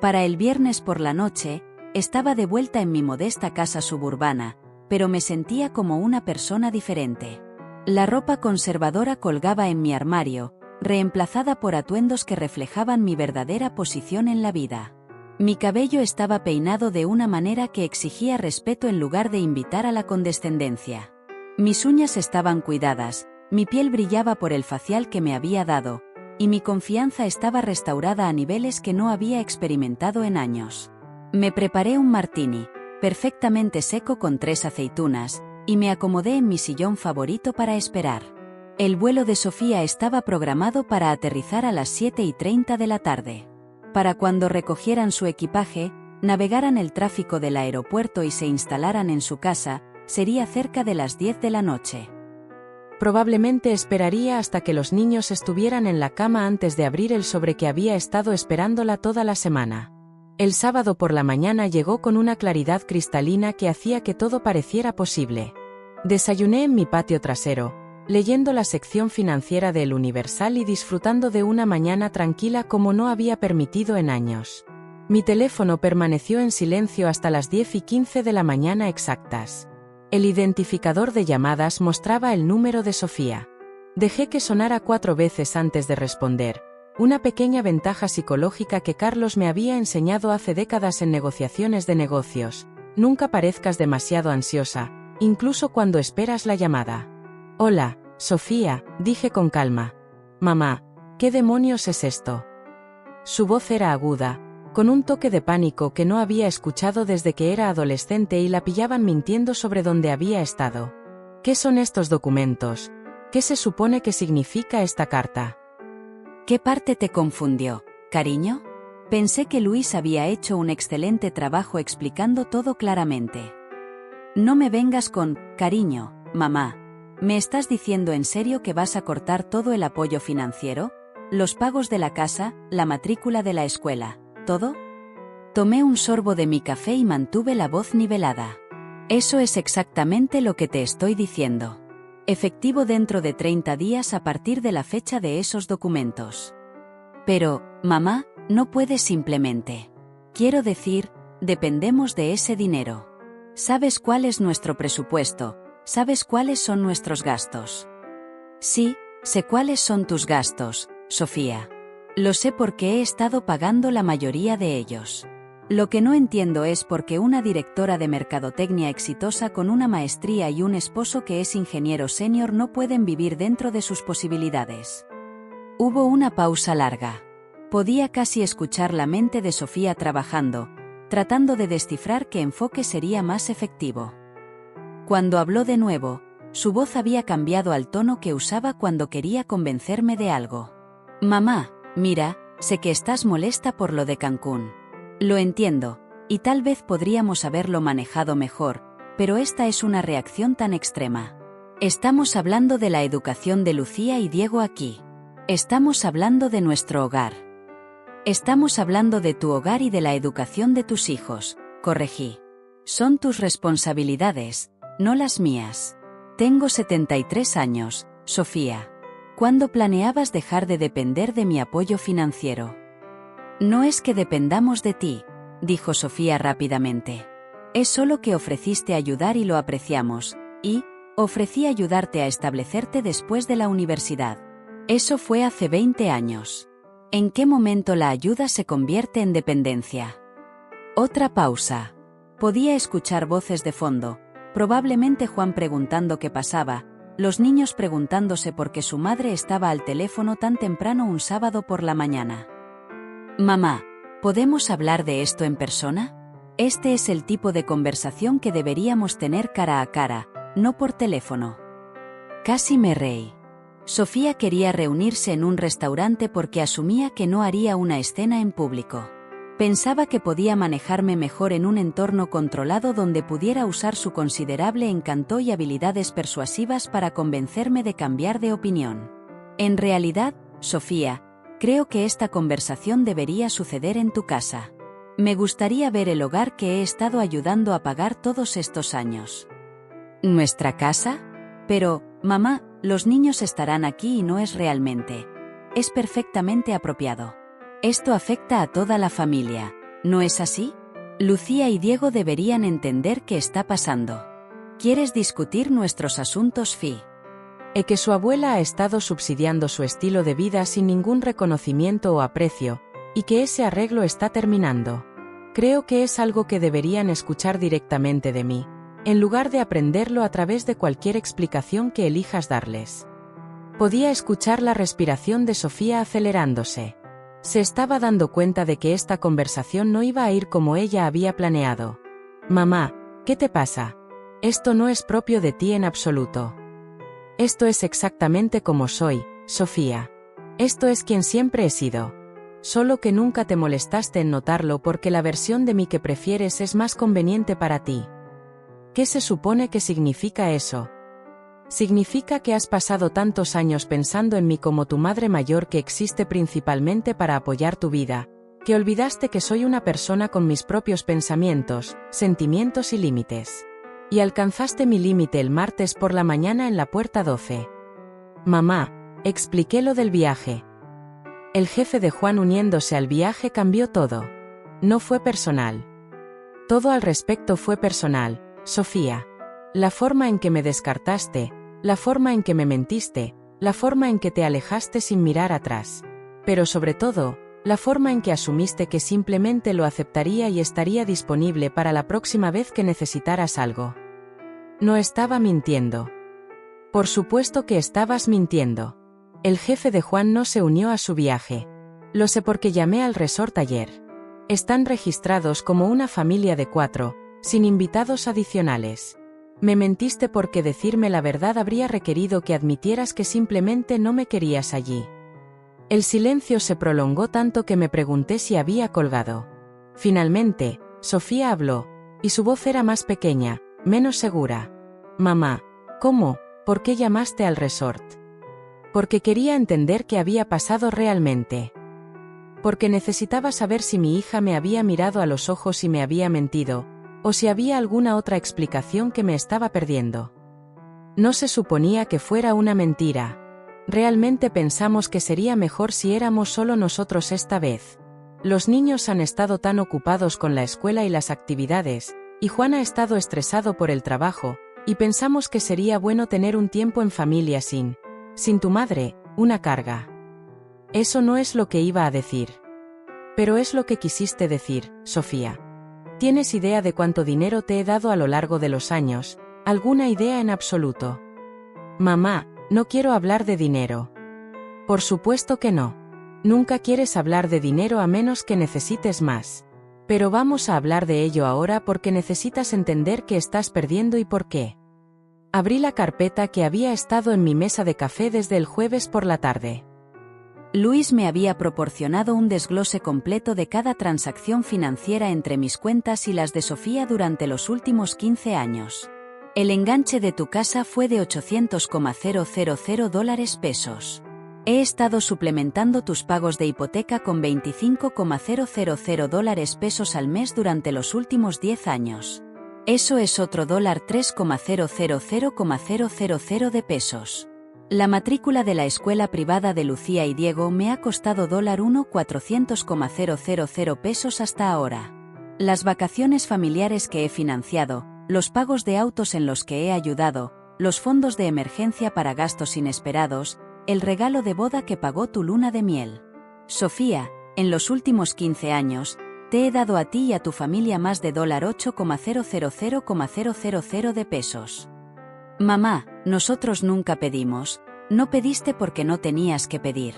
Para el viernes por la noche, estaba de vuelta en mi modesta casa suburbana, pero me sentía como una persona diferente. La ropa conservadora colgaba en mi armario, reemplazada por atuendos que reflejaban mi verdadera posición en la vida. Mi cabello estaba peinado de una manera que exigía respeto en lugar de invitar a la condescendencia. Mis uñas estaban cuidadas, mi piel brillaba por el facial que me había dado, y mi confianza estaba restaurada a niveles que no había experimentado en años. Me preparé un martini, perfectamente seco con 3 aceitunas, y me acomodé en mi sillón favorito para esperar. El vuelo de Sofía estaba programado para aterrizar a las 7:30 de la tarde. Para cuando recogieran su equipaje, navegaran el tráfico del aeropuerto y se instalaran en su casa, sería cerca de las 10 de la noche. Probablemente esperaría hasta que los niños estuvieran en la cama antes de abrir el sobre que había estado esperándola toda la semana. El sábado por la mañana llegó con una claridad cristalina que hacía que todo pareciera posible. Desayuné en mi patio trasero, leyendo la sección financiera de El Universal y disfrutando de una mañana tranquila como no había permitido en años. Mi teléfono permaneció en silencio hasta las 10:15 de la mañana exactas. El identificador de llamadas mostraba el número de Sofía. Dejé que sonara 4 veces antes de responder, una pequeña ventaja psicológica que Carlos me había enseñado hace décadas en negociaciones de negocios. Nunca parezcas demasiado ansiosa, incluso cuando esperas la llamada. Hola, Sofía, dije con calma. Mamá, ¿qué demonios es esto? Su voz era aguda, con un toque de pánico que no había escuchado desde que era adolescente y la pillaban mintiendo sobre dónde había estado. ¿Qué son estos documentos? ¿Qué se supone que significa esta carta? ¿Qué parte te confundió, cariño? Pensé que Luis había hecho un excelente trabajo explicando todo claramente. No me vengas con, cariño, mamá. ¿Me estás diciendo en serio que vas a cortar todo el apoyo financiero? ¿Los pagos de la casa, la matrícula de la escuela, todo? Tomé un sorbo de mi café y mantuve la voz nivelada. Eso es exactamente lo que te estoy diciendo. Efectivo dentro de 30 días a partir de la fecha de esos documentos. Pero, mamá, no puedes simplemente. Quiero decir, dependemos de ese dinero. ¿Sabes cuál es nuestro presupuesto? ¿Sabes cuáles son nuestros gastos? Sí, sé cuáles son tus gastos, Sofía. Lo sé porque he estado pagando la mayoría de ellos. Lo que no entiendo es por qué una directora de mercadotecnia exitosa con una maestría y un esposo que es ingeniero senior no pueden vivir dentro de sus posibilidades. Hubo una pausa larga. Podía casi escuchar la mente de Sofía trabajando, tratando de descifrar qué enfoque sería más efectivo. Cuando habló de nuevo, su voz había cambiado al tono que usaba cuando quería convencerme de algo. Mamá, mira, sé que estás molesta por lo de Cancún. Lo entiendo, y tal vez podríamos haberlo manejado mejor, pero esta es una reacción tan extrema. Estamos hablando de la educación de Lucía y Diego aquí. Estamos hablando de nuestro hogar. Estamos hablando de tu hogar y de la educación de tus hijos, corregí. Son tus responsabilidades, no las mías. Tengo 73 años, Sofía. ¿Cuándo planeabas dejar de depender de mi apoyo financiero? No es que dependamos de ti, dijo Sofía rápidamente. Es solo que ofreciste ayudar y lo apreciamos, y ofrecí ayudarte a establecerte después de la universidad. Eso fue hace 20 años. ¿En qué momento la ayuda se convierte en dependencia? Otra pausa. Podía escuchar voces de fondo, probablemente Juan preguntando qué pasaba, los niños preguntándose por qué su madre estaba al teléfono tan temprano un sábado por la mañana. Mamá, ¿podemos hablar de esto en persona? Este es el tipo de conversación que deberíamos tener cara a cara, no por teléfono. Casi me reí. Sofía quería reunirse en un restaurante porque asumía que no haría una escena en público. Pensaba que podía manejarme mejor en un entorno controlado donde pudiera usar su considerable encanto y habilidades persuasivas para convencerme de cambiar de opinión. En realidad, Sofía, creo que esta conversación debería suceder en tu casa. Me gustaría ver el hogar que he estado ayudando a pagar todos estos años. ¿Nuestra casa? Pero, mamá, los niños estarán aquí y no es realmente. Es perfectamente apropiado. Esto afecta a toda la familia, ¿no es así? Lucía y Diego deberían entender qué está pasando. ¿Quieres discutir nuestros asuntos, Fi? Que su abuela ha estado subsidiando su estilo de vida sin ningún reconocimiento o aprecio, y que ese arreglo está terminando. Creo que es algo que deberían escuchar directamente de mí, en lugar de aprenderlo a través de cualquier explicación que elijas darles. Podía escuchar la respiración de Sofía acelerándose. Se estaba dando cuenta de que esta conversación no iba a ir como ella había planeado. Mamá, ¿qué te pasa? Esto no es propio de ti en absoluto. Esto es exactamente como soy, Sofía. Esto es quien siempre he sido. Solo que nunca te molestaste en notarlo porque la versión de mí que prefieres es más conveniente para ti. ¿Qué se supone que significa eso? Significa que has pasado tantos años pensando en mí como tu madre mayor que existe principalmente para apoyar tu vida, que olvidaste que soy una persona con mis propios pensamientos, sentimientos y límites. Y alcanzaste mi límite el martes por la mañana en la puerta 12. Mamá, expliqué lo del viaje. El jefe de Juan uniéndose al viaje cambió todo. No fue personal. Todo al respecto fue personal, Sofía. La forma en que me descartaste, la forma en que me mentiste, la forma en que te alejaste sin mirar atrás. Pero sobre todo, la forma en que asumiste que simplemente lo aceptaría y estaría disponible para la próxima vez que necesitaras algo. No estaba mintiendo. Por supuesto que estabas mintiendo. El jefe de Juan no se unió a su viaje. Lo sé porque llamé al resort ayer. Están registrados como una familia de 4, sin invitados adicionales. Me mentiste porque decirme la verdad habría requerido que admitieras que simplemente no me querías allí. El silencio se prolongó tanto que me pregunté si había colgado. Finalmente, Sofía habló, y su voz era más pequeña, menos segura. Mamá, ¿cómo? ¿Por qué llamaste al resort? Porque quería entender qué había pasado realmente. Porque necesitaba saber si mi hija me había mirado a los ojos y me había mentido, o si había alguna otra explicación que me estaba perdiendo. No se suponía que fuera una mentira. Realmente pensamos que sería mejor si éramos solo nosotros esta vez. Los niños han estado tan ocupados con la escuela y las actividades, y Juan ha estado estresado por el trabajo, y pensamos que sería bueno tener un tiempo en familia sin tu madre, una carga. Eso no es lo que iba a decir. Pero es lo que quisiste decir, Sofía. ¿Tienes idea de cuánto dinero te he dado a lo largo de los años? ¿Alguna idea en absoluto? Mamá, no quiero hablar de dinero. Por supuesto que no. Nunca quieres hablar de dinero a menos que necesites más. Pero vamos a hablar de ello ahora porque necesitas entender que estás perdiendo y por qué. Abrí la carpeta que había estado en mi mesa de café desde el jueves por la tarde. Luis me había proporcionado un desglose completo de cada transacción financiera entre mis cuentas y las de Sofía durante los últimos 15 años. El enganche de tu casa fue de $800,000 He estado suplementando tus pagos de hipoteca con $25,000 al mes durante los últimos 10 años. Eso es otro $3,000,000 de pesos. La matrícula de la escuela privada de Lucía y Diego me ha costado $1,400,000 hasta ahora. Las vacaciones familiares que he financiado, los pagos de autos en los que he ayudado, los fondos de emergencia para gastos inesperados, el regalo de boda que pagó tu luna de miel. Sofía, en los últimos 15 años, te he dado a ti y a tu familia más de $8,000,000 de pesos. Mamá, nosotros nunca pedimos. No pediste porque no tenías que pedir.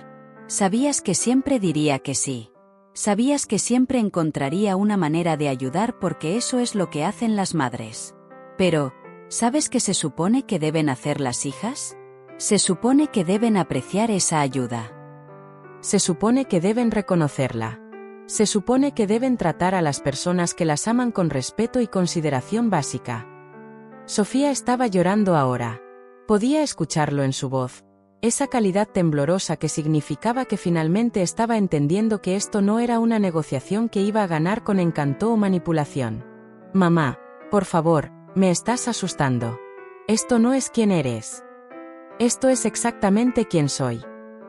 Sabías que siempre diría que sí. Sabías que siempre encontraría una manera de ayudar porque eso es lo que hacen las madres. Pero, ¿sabes qué se supone que deben hacer las hijas? Se supone que deben apreciar esa ayuda. Se supone que deben reconocerla. Se supone que deben tratar a las personas que las aman con respeto y consideración básica. Sofía estaba llorando ahora. Podía escucharlo en su voz. Esa calidad temblorosa que significaba que finalmente estaba entendiendo que esto no era una negociación que iba a ganar con encanto o manipulación. Mamá, por favor, me estás asustando. Esto no es quién eres. Esto es exactamente quién soy.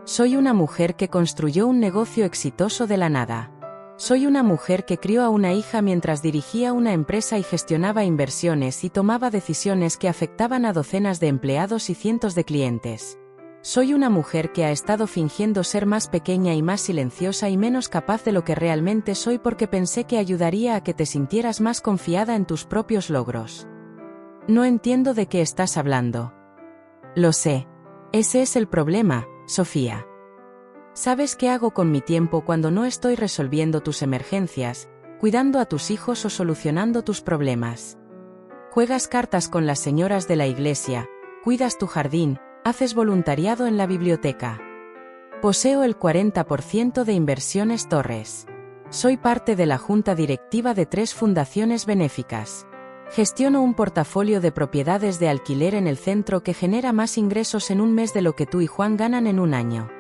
Soy una mujer que construyó un negocio exitoso de la nada. Soy una mujer que crió a una hija mientras dirigía una empresa y gestionaba inversiones y tomaba decisiones que afectaban a docenas de empleados y cientos de clientes. Soy una mujer que ha estado fingiendo ser más pequeña y más silenciosa y menos capaz de lo que realmente soy porque pensé que ayudaría a que te sintieras más confiada en tus propios logros. No entiendo de qué estás hablando. Lo sé. Ese es el problema, Sofía. ¿Sabes qué hago con mi tiempo cuando no estoy resolviendo tus emergencias, cuidando a tus hijos o solucionando tus problemas? Juegas cartas con las señoras de la iglesia, cuidas tu jardín, haces voluntariado en la biblioteca. Poseo el 40% de Inversiones Torres. Soy parte de la junta directiva de 3 fundaciones benéficas. Gestiono un portafolio de propiedades de alquiler en el centro que genera más ingresos en un mes de lo que tú y Juan ganan en un año.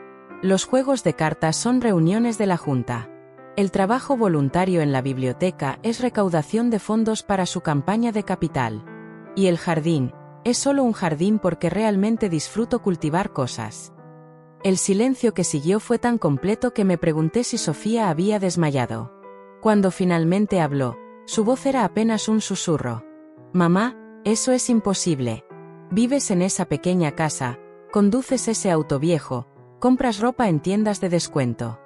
Los juegos de cartas son reuniones de la junta. El trabajo voluntario en la biblioteca es recaudación de fondos para su campaña de capital. Y el jardín, es solo un jardín porque realmente disfruto cultivar cosas. El silencio que siguió fue tan completo que me pregunté si Sofía había desmayado. Cuando finalmente habló, su voz era apenas un susurro. Mamá, eso es imposible. Vives en esa pequeña casa, conduces ese auto viejo, compras ropa en tiendas de descuento.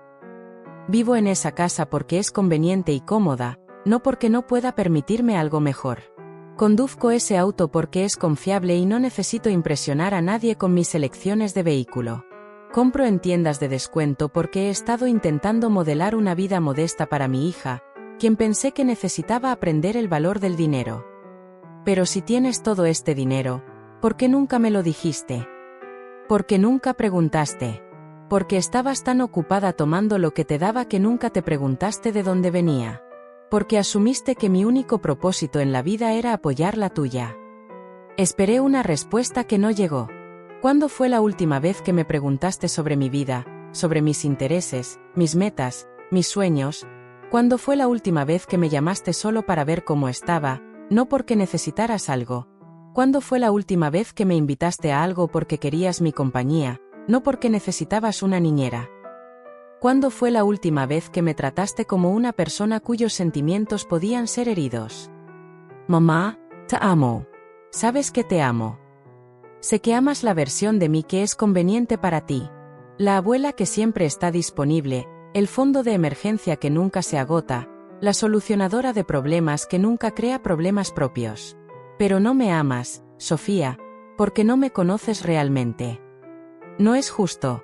Vivo en esa casa porque es conveniente y cómoda, no porque no pueda permitirme algo mejor. Conduzco ese auto porque es confiable y no necesito impresionar a nadie con mis elecciones de vehículo. Compro en tiendas de descuento porque he estado intentando modelar una vida modesta para mi hija, quien pensé que necesitaba aprender el valor del dinero. Pero si tienes todo este dinero, ¿por qué nunca me lo dijiste? ¿Por qué nunca preguntaste? Porque estabas tan ocupada tomando lo que te daba que nunca te preguntaste de dónde venía. Porque asumiste que mi único propósito en la vida era apoyar la tuya. Esperé una respuesta que no llegó. ¿Cuándo fue la última vez que me preguntaste sobre mi vida, sobre mis intereses, mis metas, mis sueños? ¿Cuándo fue la última vez que me llamaste solo para ver cómo estaba, no porque necesitaras algo? ¿Cuándo fue la última vez que me invitaste a algo porque querías mi compañía, no porque necesitabas una niñera? ¿Cuándo fue la última vez que me trataste como una persona cuyos sentimientos podían ser heridos? Mamá, te amo. Sabes que te amo. Sé que amas la versión de mí que es conveniente para ti. La abuela que siempre está disponible, el fondo de emergencia que nunca se agota, la solucionadora de problemas que nunca crea problemas propios. Pero no me amas, Sofía, porque no me conoces realmente. No es justo.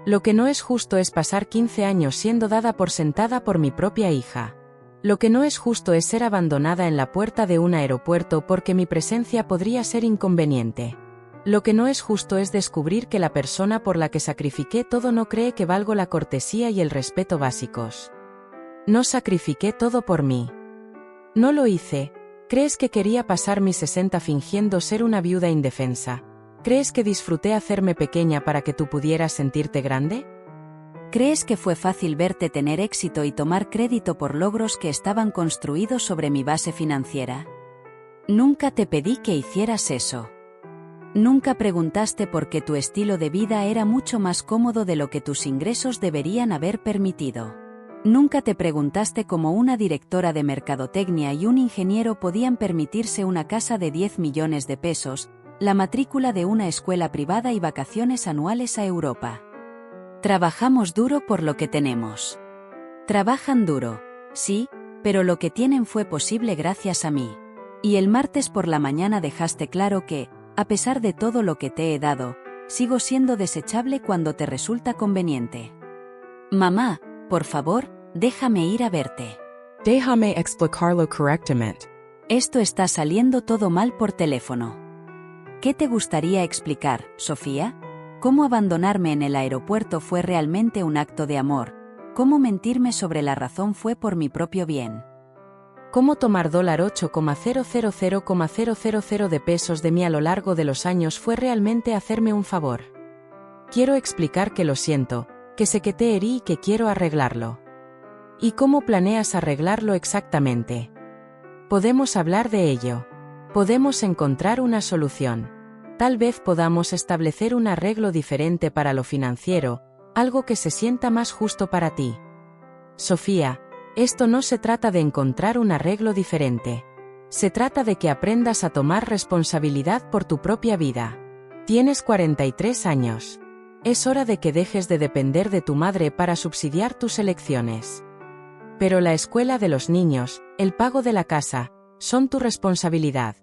Lo que no es justo es pasar 15 años siendo dada por sentada por mi propia hija. Lo que no es justo es ser abandonada en la puerta de un aeropuerto porque mi presencia podría ser inconveniente. Lo que no es justo es descubrir que la persona por la que sacrifiqué todo no cree que valgo la cortesía y el respeto básicos. No sacrifiqué todo por mí. No lo hice. ¿Crees que quería pasar mis 60 fingiendo ser una viuda indefensa? ¿Crees que disfruté hacerme pequeña para que tú pudieras sentirte grande? ¿Crees que fue fácil verte tener éxito y tomar crédito por logros que estaban construidos sobre mi base financiera? Nunca te pedí que hicieras eso. Nunca preguntaste por qué tu estilo de vida era mucho más cómodo de lo que tus ingresos deberían haber permitido. Nunca te preguntaste cómo una directora de mercadotecnia y un ingeniero podían permitirse una casa de 10 millones de pesos, la matrícula de una escuela privada y vacaciones anuales a Europa. Trabajamos duro por lo que tenemos. Trabajan duro, sí, pero lo que tienen fue posible gracias a mí. Y el martes por la mañana dejaste claro que, a pesar de todo lo que te he dado, sigo siendo desechable cuando te resulta conveniente. Mamá, por favor, déjame ir a verte. Déjame explicarlo correctamente. Esto está saliendo todo mal por teléfono. ¿Qué te gustaría explicar, Sofía? ¿Cómo abandonarme en el aeropuerto fue realmente un acto de amor? ¿Cómo mentirme sobre la razón fue por mi propio bien? ¿Cómo tomar $8,000,000 de pesos de mí a lo largo de los años fue realmente hacerme un favor? Quiero explicar que lo siento, que sé que te herí y que quiero arreglarlo. ¿Y cómo planeas arreglarlo exactamente? Podemos hablar de ello. Podemos encontrar una solución. Tal vez podamos establecer un arreglo diferente para lo financiero, algo que se sienta más justo para ti. Sofía, esto no se trata de encontrar un arreglo diferente. Se trata de que aprendas a tomar responsabilidad por tu propia vida. Tienes 43 años. Es hora de que dejes de depender de tu madre para subsidiar tus elecciones. Pero la escuela de los niños, el pago de la casa, son tu responsabilidad.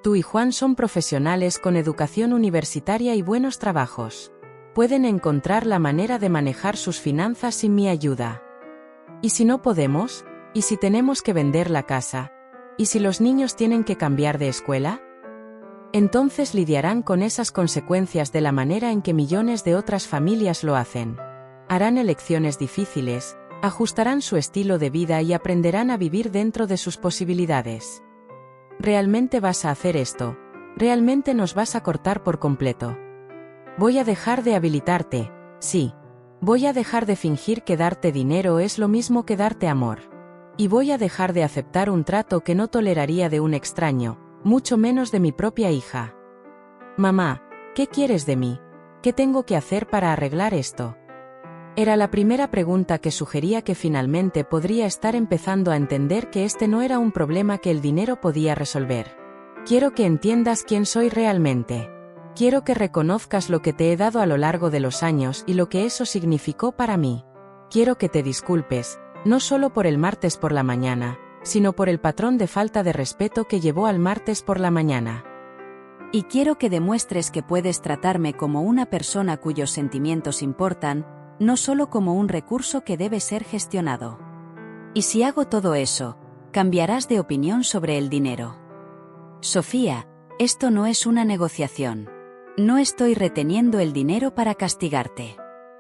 Tú y Juan son profesionales con educación universitaria y buenos trabajos. Pueden encontrar la manera de manejar sus finanzas sin mi ayuda. ¿Y si no podemos? ¿Y si tenemos que vender la casa? ¿Y si los niños tienen que cambiar de escuela? Entonces lidiarán con esas consecuencias de la manera en que millones de otras familias lo hacen. Harán elecciones difíciles, ajustarán su estilo de vida y aprenderán a vivir dentro de sus posibilidades. ¿Realmente vas a hacer esto? ¿Realmente nos vas a cortar por completo? Voy a dejar de habilitarte, sí. Voy a dejar de fingir que darte dinero es lo mismo que darte amor. Y voy a dejar de aceptar un trato que no toleraría de un extraño, mucho menos de mi propia hija. Mamá, ¿qué quieres de mí? ¿Qué tengo que hacer para arreglar esto? Era la primera pregunta que sugería que finalmente podría estar empezando a entender que este no era un problema que el dinero podía resolver. Quiero que entiendas quién soy realmente. Quiero que reconozcas lo que te he dado a lo largo de los años y lo que eso significó para mí. Quiero que te disculpes, no solo por el martes por la mañana, sino por el patrón de falta de respeto que llevó al martes por la mañana. Y quiero que demuestres que puedes tratarme como una persona cuyos sentimientos importan, no solo como un recurso que debe ser gestionado. Y si hago todo eso, cambiarás de opinión sobre el dinero. Sofía, esto no es una negociación. No estoy reteniendo el dinero para castigarte.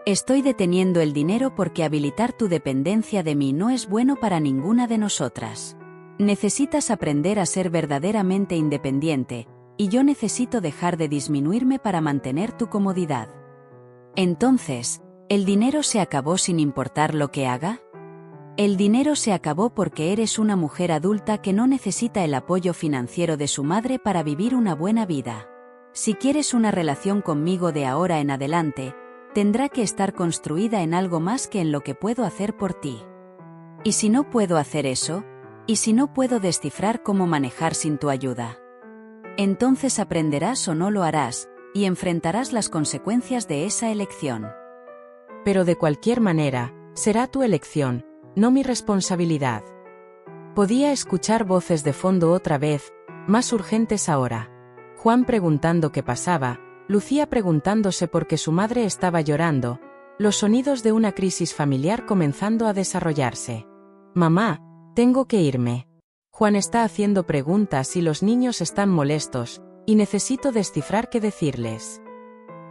Estoy deteniendo el dinero porque habilitar tu dependencia de mí no es bueno para ninguna de nosotras. Necesitas aprender a ser verdaderamente independiente, y yo necesito dejar de disminuirme para mantener tu comodidad. Entonces, ¿el dinero se acabó sin importar lo que haga? El dinero se acabó porque eres una mujer adulta que no necesita el apoyo financiero de su madre para vivir una buena vida. Si quieres una relación conmigo de ahora en adelante, tendrá que estar construida en algo más que en lo que puedo hacer por ti. ¿Y si no puedo hacer eso? ¿Y si no puedo descifrar cómo manejar sin tu ayuda? Entonces aprenderás o no lo harás, y enfrentarás las consecuencias de esa elección. Pero de cualquier manera, será tu elección, no mi responsabilidad. Podía escuchar voces de fondo otra vez, más urgentes ahora. Juan preguntando qué pasaba, Lucía preguntándose por qué su madre estaba llorando, los sonidos de una crisis familiar comenzando a desarrollarse. Mamá, tengo que irme. Juan está haciendo preguntas y los niños están molestos, y necesito descifrar qué decirles.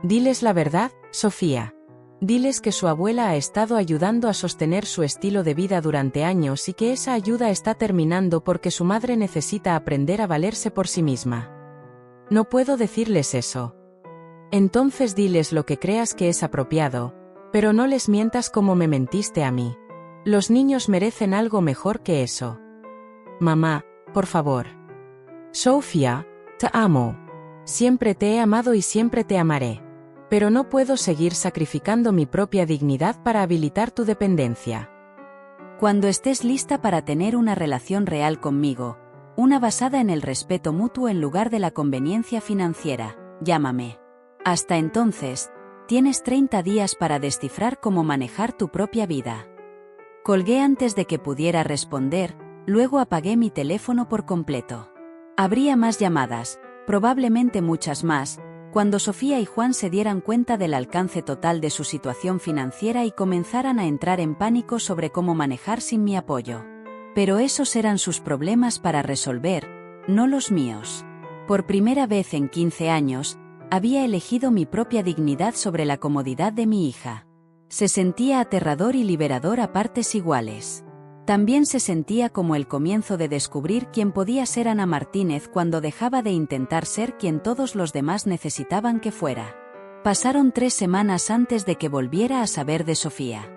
Diles la verdad, Sofía. Diles que su abuela ha estado ayudando a sostener su estilo de vida durante años y que esa ayuda está terminando porque su madre necesita aprender a valerse por sí misma. No puedo decirles eso. Entonces diles lo que creas que es apropiado, pero no les mientas como me mentiste a mí. Los niños merecen algo mejor que eso. Mamá, por favor. Sofía, te amo. Siempre te he amado y siempre te amaré. Pero no puedo seguir sacrificando mi propia dignidad para habilitar tu dependencia. Cuando estés lista para tener una relación real conmigo, una basada en el respeto mutuo en lugar de la conveniencia financiera, llámame. Hasta entonces, tienes 30 días para descifrar cómo manejar tu propia vida. Colgué antes de que pudiera responder, luego apagué mi teléfono por completo. Habría más llamadas, probablemente muchas más, cuando Sofía y Juan se dieran cuenta del alcance total de su situación financiera y comenzaran a entrar en pánico sobre cómo manejar sin mi apoyo. Pero esos eran sus problemas para resolver, no los míos. Por primera vez en 15 años, había elegido mi propia dignidad sobre la comodidad de mi hija. Se sentía aterrador y liberador a partes iguales. También se sentía como el comienzo de descubrir quién podía ser Ana Martínez cuando dejaba de intentar ser quien todos los demás necesitaban que fuera. Pasaron 3 semanas antes de que volviera a saber de Sofía.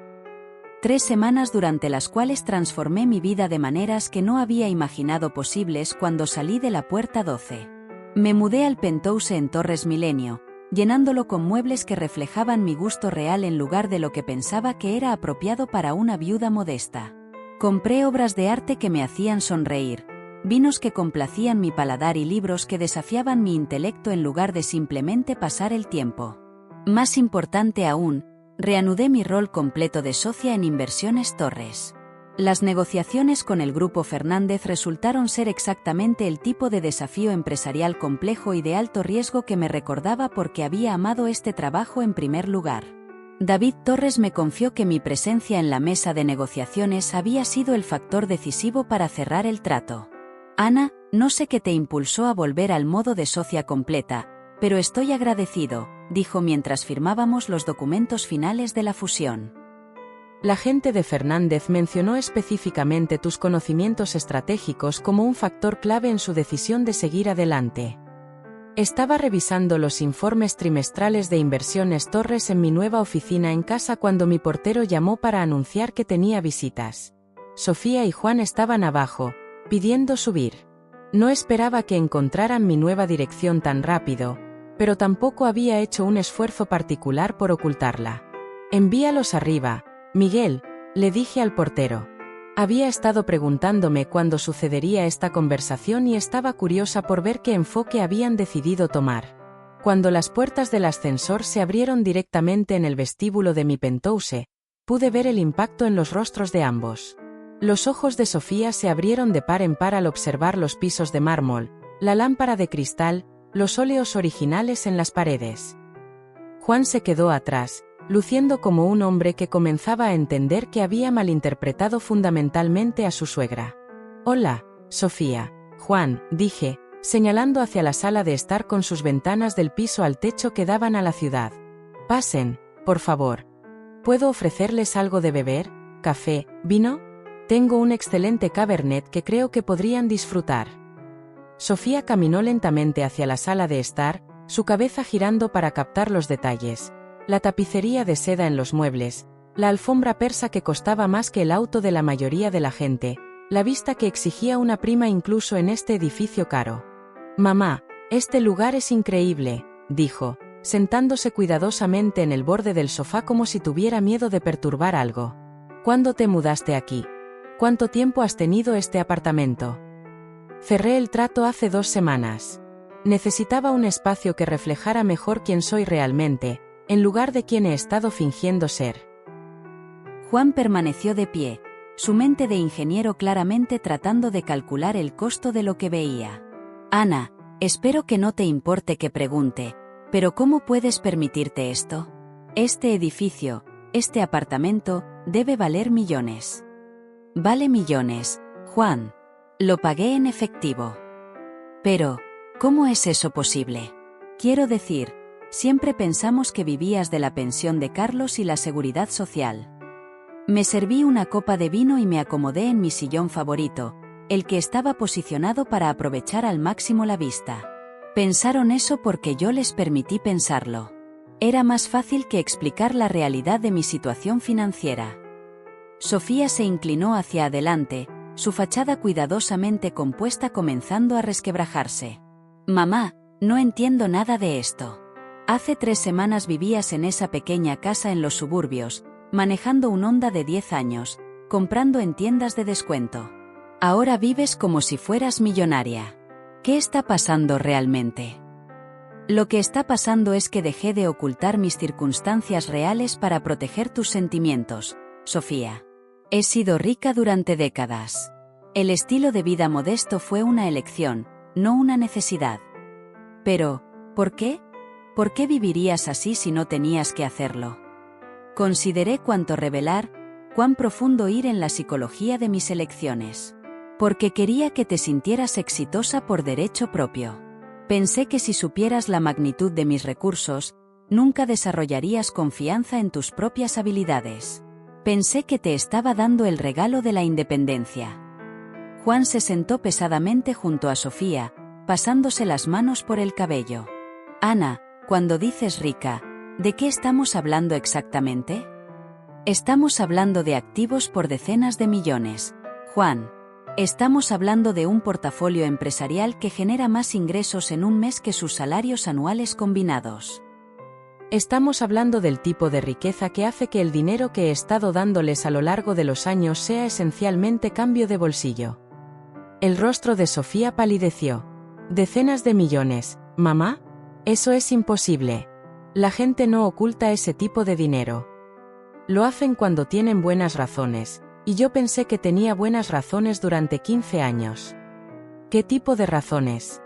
3 semanas durante las cuales transformé mi vida de maneras que no había imaginado posibles cuando salí de la puerta 12. Me mudé al penthouse en Torres Milenio, llenándolo con muebles que reflejaban mi gusto real en lugar de lo que pensaba que era apropiado para una viuda modesta. Compré obras de arte que me hacían sonreír, vinos que complacían mi paladar y libros que desafiaban mi intelecto en lugar de simplemente pasar el tiempo. Más importante aún, reanudé mi rol completo de socia en Inversiones Torres. Las negociaciones con el Grupo Fernández resultaron ser exactamente el tipo de desafío empresarial complejo y de alto riesgo que me recordaba porque había amado este trabajo en primer lugar. David Torres me confió que mi presencia en la mesa de negociaciones había sido el factor decisivo para cerrar el trato. Ana, no sé qué te impulsó a volver al modo de socia completa, pero estoy agradecido, dijo mientras firmábamos los documentos finales de la fusión. La gente de Fernández mencionó específicamente tus conocimientos estratégicos como un factor clave en su decisión de seguir adelante. Estaba revisando los informes trimestrales de Inversiones Torres en mi nueva oficina en casa cuando mi portero llamó para anunciar que tenía visitas. Sofía y Juan estaban abajo, pidiendo subir. No esperaba que encontraran mi nueva dirección tan rápido, pero tampoco había hecho un esfuerzo particular por ocultarla. «Envíalos arriba, Miguel», le dije al portero. Había estado preguntándome cuándo sucedería esta conversación y estaba curiosa por ver qué enfoque habían decidido tomar. Cuando las puertas del ascensor se abrieron directamente en el vestíbulo de mi penthouse, pude ver el impacto en los rostros de ambos. Los ojos de Sofía se abrieron de par en par al observar los pisos de mármol, la lámpara de cristal, los óleos originales en las paredes. Juan se quedó atrás, luciendo como un hombre que comenzaba a entender que había malinterpretado fundamentalmente a su suegra. «Hola, Sofía». «Juan», dije, señalando hacia la sala de estar con sus ventanas del piso al techo que daban a la ciudad. «Pasen, por favor. ¿Puedo ofrecerles algo de beber? ¿Café? ¿Vino? Tengo un excelente cabernet que creo que podrían disfrutar». Sofía caminó lentamente hacia la sala de estar, su cabeza girando para captar los detalles. La tapicería de seda en los muebles, la alfombra persa que costaba más que el auto de la mayoría de la gente, la vista que exigía una prima incluso en este edificio caro. «Mamá, este lugar es increíble», dijo, sentándose cuidadosamente en el borde del sofá como si tuviera miedo de perturbar algo. «¿Cuándo te mudaste aquí? ¿Cuánto tiempo has tenido este apartamento?» «Cerré el trato hace 2 semanas. Necesitaba un espacio que reflejara mejor quién soy realmente, en lugar de quien he estado fingiendo ser». Juan permaneció de pie, su mente de ingeniero claramente tratando de calcular el costo de lo que veía. «Ana, espero que no te importe que pregunte, pero ¿cómo puedes permitirte esto? Este edificio, este apartamento, debe valer millones». «Vale millones, Juan. Lo pagué en efectivo». «Pero, ¿cómo es eso posible? Quiero decir, siempre pensamos que vivías de la pensión de Carlos y la seguridad social». Me serví una copa de vino y me acomodé en mi sillón favorito, el que estaba posicionado para aprovechar al máximo la vista. Pensaron eso porque yo les permití pensarlo. Era más fácil que explicar la realidad de mi situación financiera. Sofía se inclinó hacia adelante, su fachada cuidadosamente compuesta comenzando a resquebrajarse. «Mamá, no entiendo nada de esto. Hace 3 semanas vivías en esa pequeña casa en los suburbios, manejando un Honda de 10 años, comprando en tiendas de descuento. Ahora vives como si fueras millonaria. ¿Qué está pasando realmente?». «Lo que está pasando es que dejé de ocultar mis circunstancias reales para proteger tus sentimientos, Sofía. He sido rica durante décadas. El estilo de vida modesto fue una elección, no una necesidad. Pero, ¿por qué? ¿Por qué vivirías así si no tenías que hacerlo?». Consideré cuánto revelar, cuán profundo ir en la psicología de mis elecciones. Porque quería que te sintieras exitosa por derecho propio. Pensé que si supieras la magnitud de mis recursos, nunca desarrollarías confianza en tus propias habilidades. Pensé que te estaba dando el regalo de la independencia. Juan se sentó pesadamente junto a Sofía, pasándose las manos por el cabello. «Ana, cuando dices rica, ¿de qué estamos hablando exactamente?». «Estamos hablando de activos por decenas de millones, Juan. Estamos hablando de un portafolio empresarial que genera más ingresos en un mes que sus salarios anuales combinados. Estamos hablando del tipo de riqueza que hace que el dinero que he estado dándoles a lo largo de los años sea esencialmente cambio de bolsillo». El rostro de Sofía palideció. «¿Decenas de millones, mamá? Eso es imposible. La gente no oculta ese tipo de dinero. Lo hacen cuando tienen buenas razones, y yo pensé que tenía buenas razones durante 15 años». «¿Qué tipo de razones?».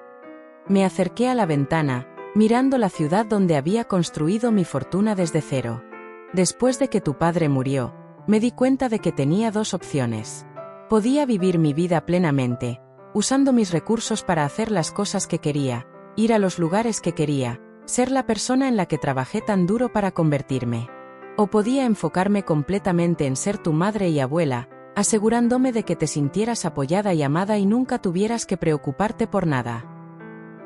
Me acerqué a la ventana, mirando la ciudad donde había construido mi fortuna desde cero. Después de que tu padre murió, me di cuenta de que tenía 2 opciones. Podía vivir mi vida plenamente, usando mis recursos para hacer las cosas que quería, ir a los lugares que quería, ser la persona en la que trabajé tan duro para convertirme. O podía enfocarme completamente en ser tu madre y abuela, asegurándome de que te sintieras apoyada y amada y nunca tuvieras que preocuparte por nada.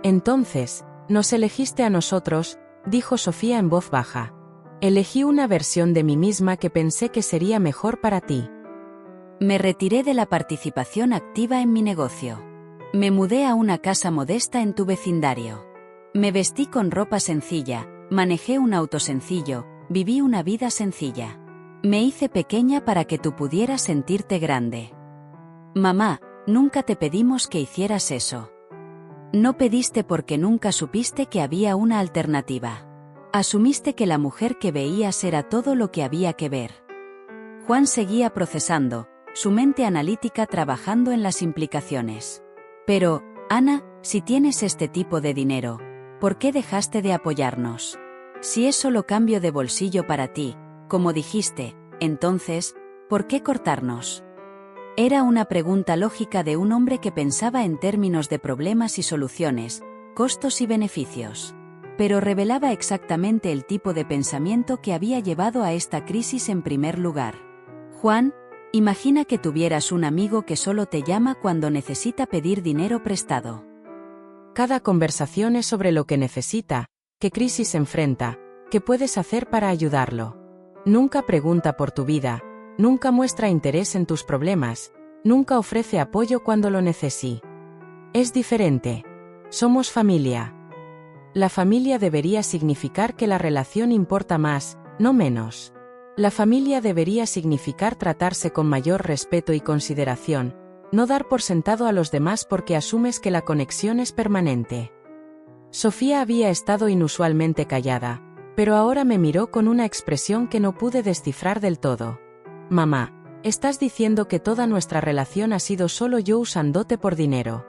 «Entonces, nos elegiste a nosotros», dijo Sofía en voz baja. «Elegí una versión de mí misma que pensé que sería mejor para ti». Me retiré de la participación activa en mi negocio. Me mudé a una casa modesta en tu vecindario. Me vestí con ropa sencilla, manejé un auto sencillo, viví una vida sencilla. Me hice pequeña para que tú pudieras sentirte grande. Mamá, nunca te pedimos que hicieras eso. No pediste porque nunca supiste que había una alternativa. Asumiste que la mujer que veías era todo lo que había que ver. Juan seguía procesando, su mente analítica trabajando en las implicaciones. Pero, Ana, si tienes este tipo de dinero, ¿por qué dejaste de apoyarnos? Si es solo cambio de bolsillo para ti, como dijiste, entonces, ¿por qué cortarnos? Era una pregunta lógica de un hombre que pensaba en términos de problemas y soluciones, costos y beneficios. Pero revelaba exactamente el tipo de pensamiento que había llevado a esta crisis en primer lugar. Juan, imagina que tuvieras un amigo que solo te llama cuando necesita pedir dinero prestado. Cada conversación es sobre lo que necesita, qué crisis enfrenta, qué puedes hacer para ayudarlo. Nunca pregunta por tu vida, nunca muestra interés en tus problemas, nunca ofrece apoyo cuando lo necesite. Es diferente. Somos familia. La familia debería significar que la relación importa más, no menos. La familia debería significar tratarse con mayor respeto y consideración, no dar por sentado a los demás porque asumes que la conexión es permanente. Sofía había estado inusualmente callada, pero ahora me miró con una expresión que no pude descifrar del todo. Mamá, estás diciendo que toda nuestra relación ha sido solo yo usándote por dinero.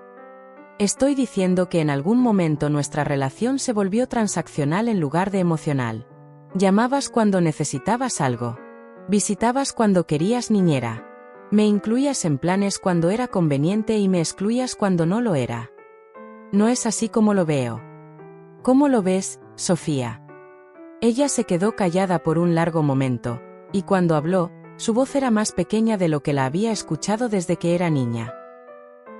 Estoy diciendo que en algún momento nuestra relación se volvió transaccional en lugar de emocional. Llamabas cuando necesitabas algo. Visitabas cuando querías niñera. Me incluías en planes cuando era conveniente y me excluías cuando no lo era. No es así como lo veo. ¿Cómo lo ves, Sofía? Ella se quedó callada por un largo momento, y cuando habló, su voz era más pequeña de lo que la había escuchado desde que era niña.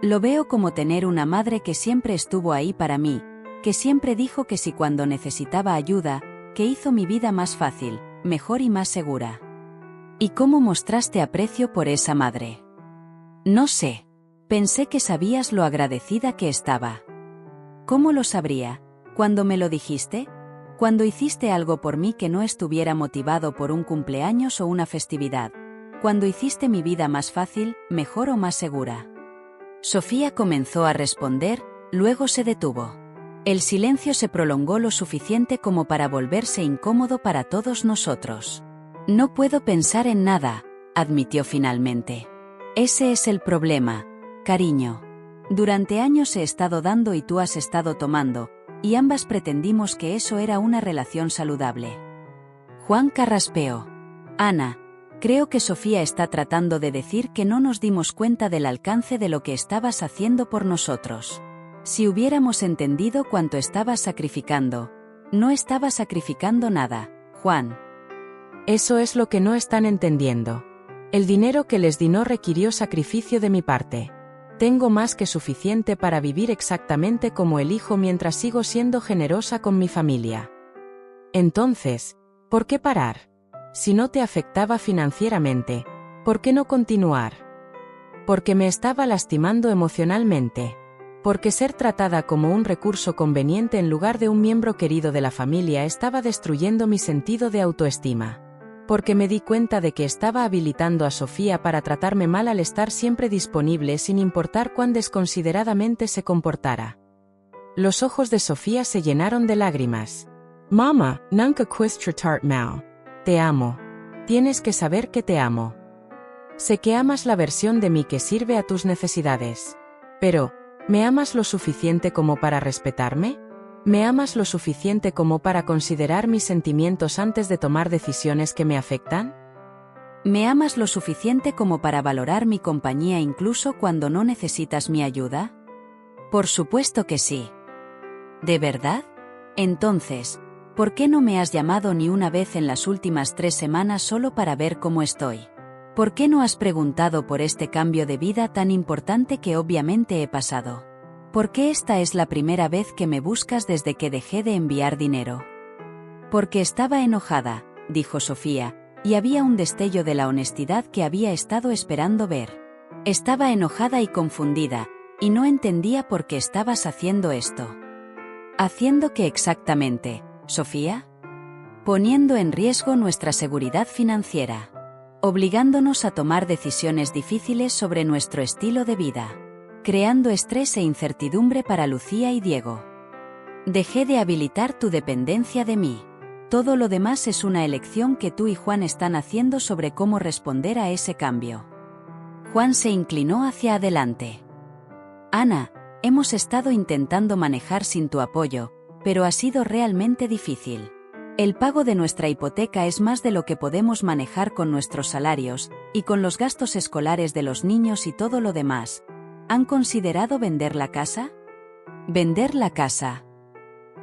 Lo veo como tener una madre que siempre estuvo ahí para mí, que siempre dijo que si cuando necesitaba ayuda, que hizo mi vida más fácil, mejor y más segura. ¿Y cómo mostraste aprecio por esa madre? No sé. Pensé que sabías lo agradecida que estaba. ¿Cómo lo sabría? ¿Cuándo me lo dijiste? Cuando hiciste algo por mí que no estuviera motivado por un cumpleaños o una festividad. Cuando hiciste mi vida más fácil, mejor o más segura. Sofía comenzó a responder, luego se detuvo. El silencio se prolongó lo suficiente como para volverse incómodo para todos nosotros. No puedo pensar en nada, admitió finalmente. Ese es el problema, cariño. Durante años he estado dando y tú has estado tomando, y ambas pretendimos que eso era una relación saludable. Juan carraspeó. Ana, creo que Sofía está tratando de decir que no nos dimos cuenta del alcance de lo que estabas haciendo por nosotros. Si hubiéramos entendido cuánto estabas sacrificando. No estaba sacrificando nada, Juan. Eso es lo que no están entendiendo. El dinero que les di no requirió sacrificio de mi parte. Tengo más que suficiente para vivir exactamente como elijo mientras sigo siendo generosa con mi familia. Entonces, ¿por qué parar? Si no te afectaba financieramente, ¿por qué no continuar? Porque me estaba lastimando emocionalmente. Porque ser tratada como un recurso conveniente en lugar de un miembro querido de la familia estaba destruyendo mi sentido de autoestima. Porque me di cuenta de que estaba habilitando a Sofía para tratarme mal al estar siempre disponible sin importar cuán desconsideradamente se comportara. Los ojos de Sofía se llenaron de lágrimas. Mama, nunca quist tratar mal. Te amo. Tienes que saber que te amo. Sé que amas la versión de mí que sirve a tus necesidades. Pero, ¿me amas lo suficiente como para respetarme? ¿Me amas lo suficiente como para considerar mis sentimientos antes de tomar decisiones que me afectan? ¿Me amas lo suficiente como para valorar mi compañía incluso cuando no necesitas mi ayuda? Por supuesto que sí. ¿De verdad? Entonces, ¿por qué no me has llamado ni una vez en las últimas 3 semanas solo para ver cómo estoy? ¿Por qué no has preguntado por este cambio de vida tan importante que obviamente he pasado? ¿Por qué esta es la primera vez que me buscas desde que dejé de enviar dinero? Porque estaba enojada, dijo Sofía, y había un destello de la honestidad que había estado esperando ver. Estaba enojada y confundida, y no entendía por qué estabas haciendo esto. ¿Haciendo qué exactamente, Sofía? Poniendo en riesgo nuestra seguridad financiera. Obligándonos a tomar decisiones difíciles sobre nuestro estilo de vida. Creando estrés e incertidumbre para Lucía y Diego. Dejé de habilitar tu dependencia de mí. Todo lo demás es una elección que tú y Juan están haciendo sobre cómo responder a ese cambio. Juan se inclinó hacia adelante. Ana, hemos estado intentando manejar sin tu apoyo, pero ha sido realmente difícil. El pago de nuestra hipoteca es más de lo que podemos manejar con nuestros salarios, y con los gastos escolares de los niños y todo lo demás. ¿Han considerado vender la casa? ¿Vender la casa?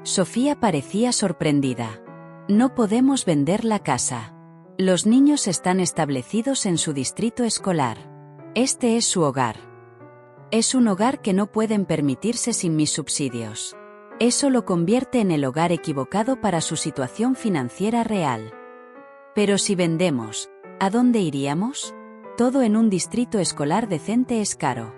Sofía parecía sorprendida. No podemos vender la casa. Los niños están establecidos en su distrito escolar. Este es su hogar. Es un hogar que no pueden permitirse sin mis subsidios. Eso lo convierte en el hogar equivocado para su situación financiera real. Pero si vendemos, ¿a dónde iríamos? Todo en un distrito escolar decente es caro.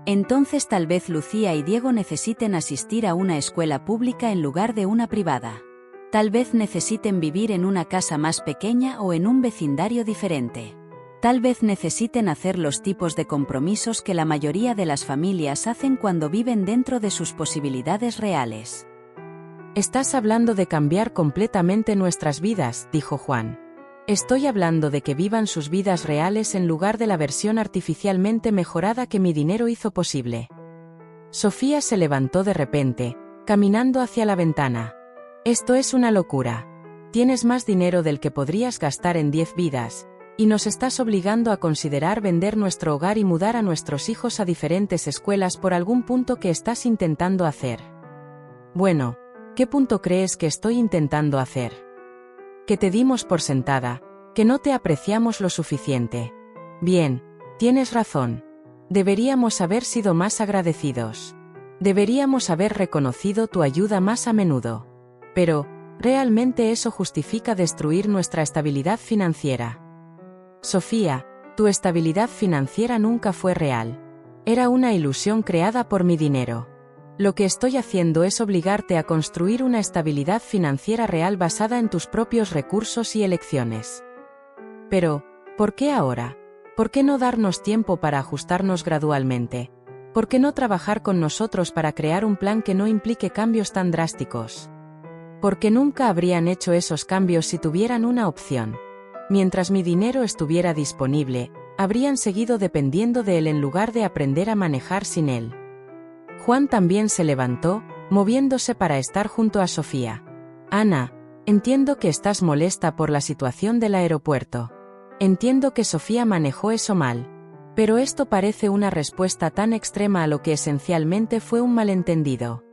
Entonces tal vez Lucía y Diego necesiten asistir a una escuela pública en lugar de una privada. Tal vez necesiten vivir en una casa más pequeña o en un vecindario diferente. Tal vez necesiten hacer los tipos de compromisos que la mayoría de las familias hacen cuando viven dentro de sus posibilidades reales. Estás hablando de cambiar completamente nuestras vidas, dijo Juan. Estoy hablando de que vivan sus vidas reales en lugar de la versión artificialmente mejorada que mi dinero hizo posible. Sofía se levantó de repente, caminando hacia la ventana. Esto es una locura. Tienes más dinero del que podrías gastar en 10 vidas, y nos estás obligando a considerar vender nuestro hogar y mudar a nuestros hijos a diferentes escuelas por algún punto que estás intentando hacer. Bueno, ¿qué punto crees que estoy intentando hacer? Que te dimos por sentada, que no te apreciamos lo suficiente. Bien, tienes razón. Deberíamos haber sido más agradecidos. Deberíamos haber reconocido tu ayuda más a menudo. Pero, ¿realmente eso justifica destruir nuestra estabilidad financiera? Sofía, tu estabilidad financiera nunca fue real. Era una ilusión creada por mi dinero. Lo que estoy haciendo es obligarte a construir una estabilidad financiera real basada en tus propios recursos y elecciones. Pero, ¿por qué ahora? ¿Por qué no darnos tiempo para ajustarnos gradualmente? ¿Por qué no trabajar con nosotros para crear un plan que no implique cambios tan drásticos? Porque nunca habrían hecho esos cambios si tuvieran una opción. Mientras mi dinero estuviera disponible, habrían seguido dependiendo de él en lugar de aprender a manejar sin él. Juan también se levantó, moviéndose para estar junto a Sofía. Ana, entiendo que estás molesta por la situación del aeropuerto. Entiendo que Sofía manejó eso mal. Pero esto parece una respuesta tan extrema a lo que esencialmente fue un malentendido.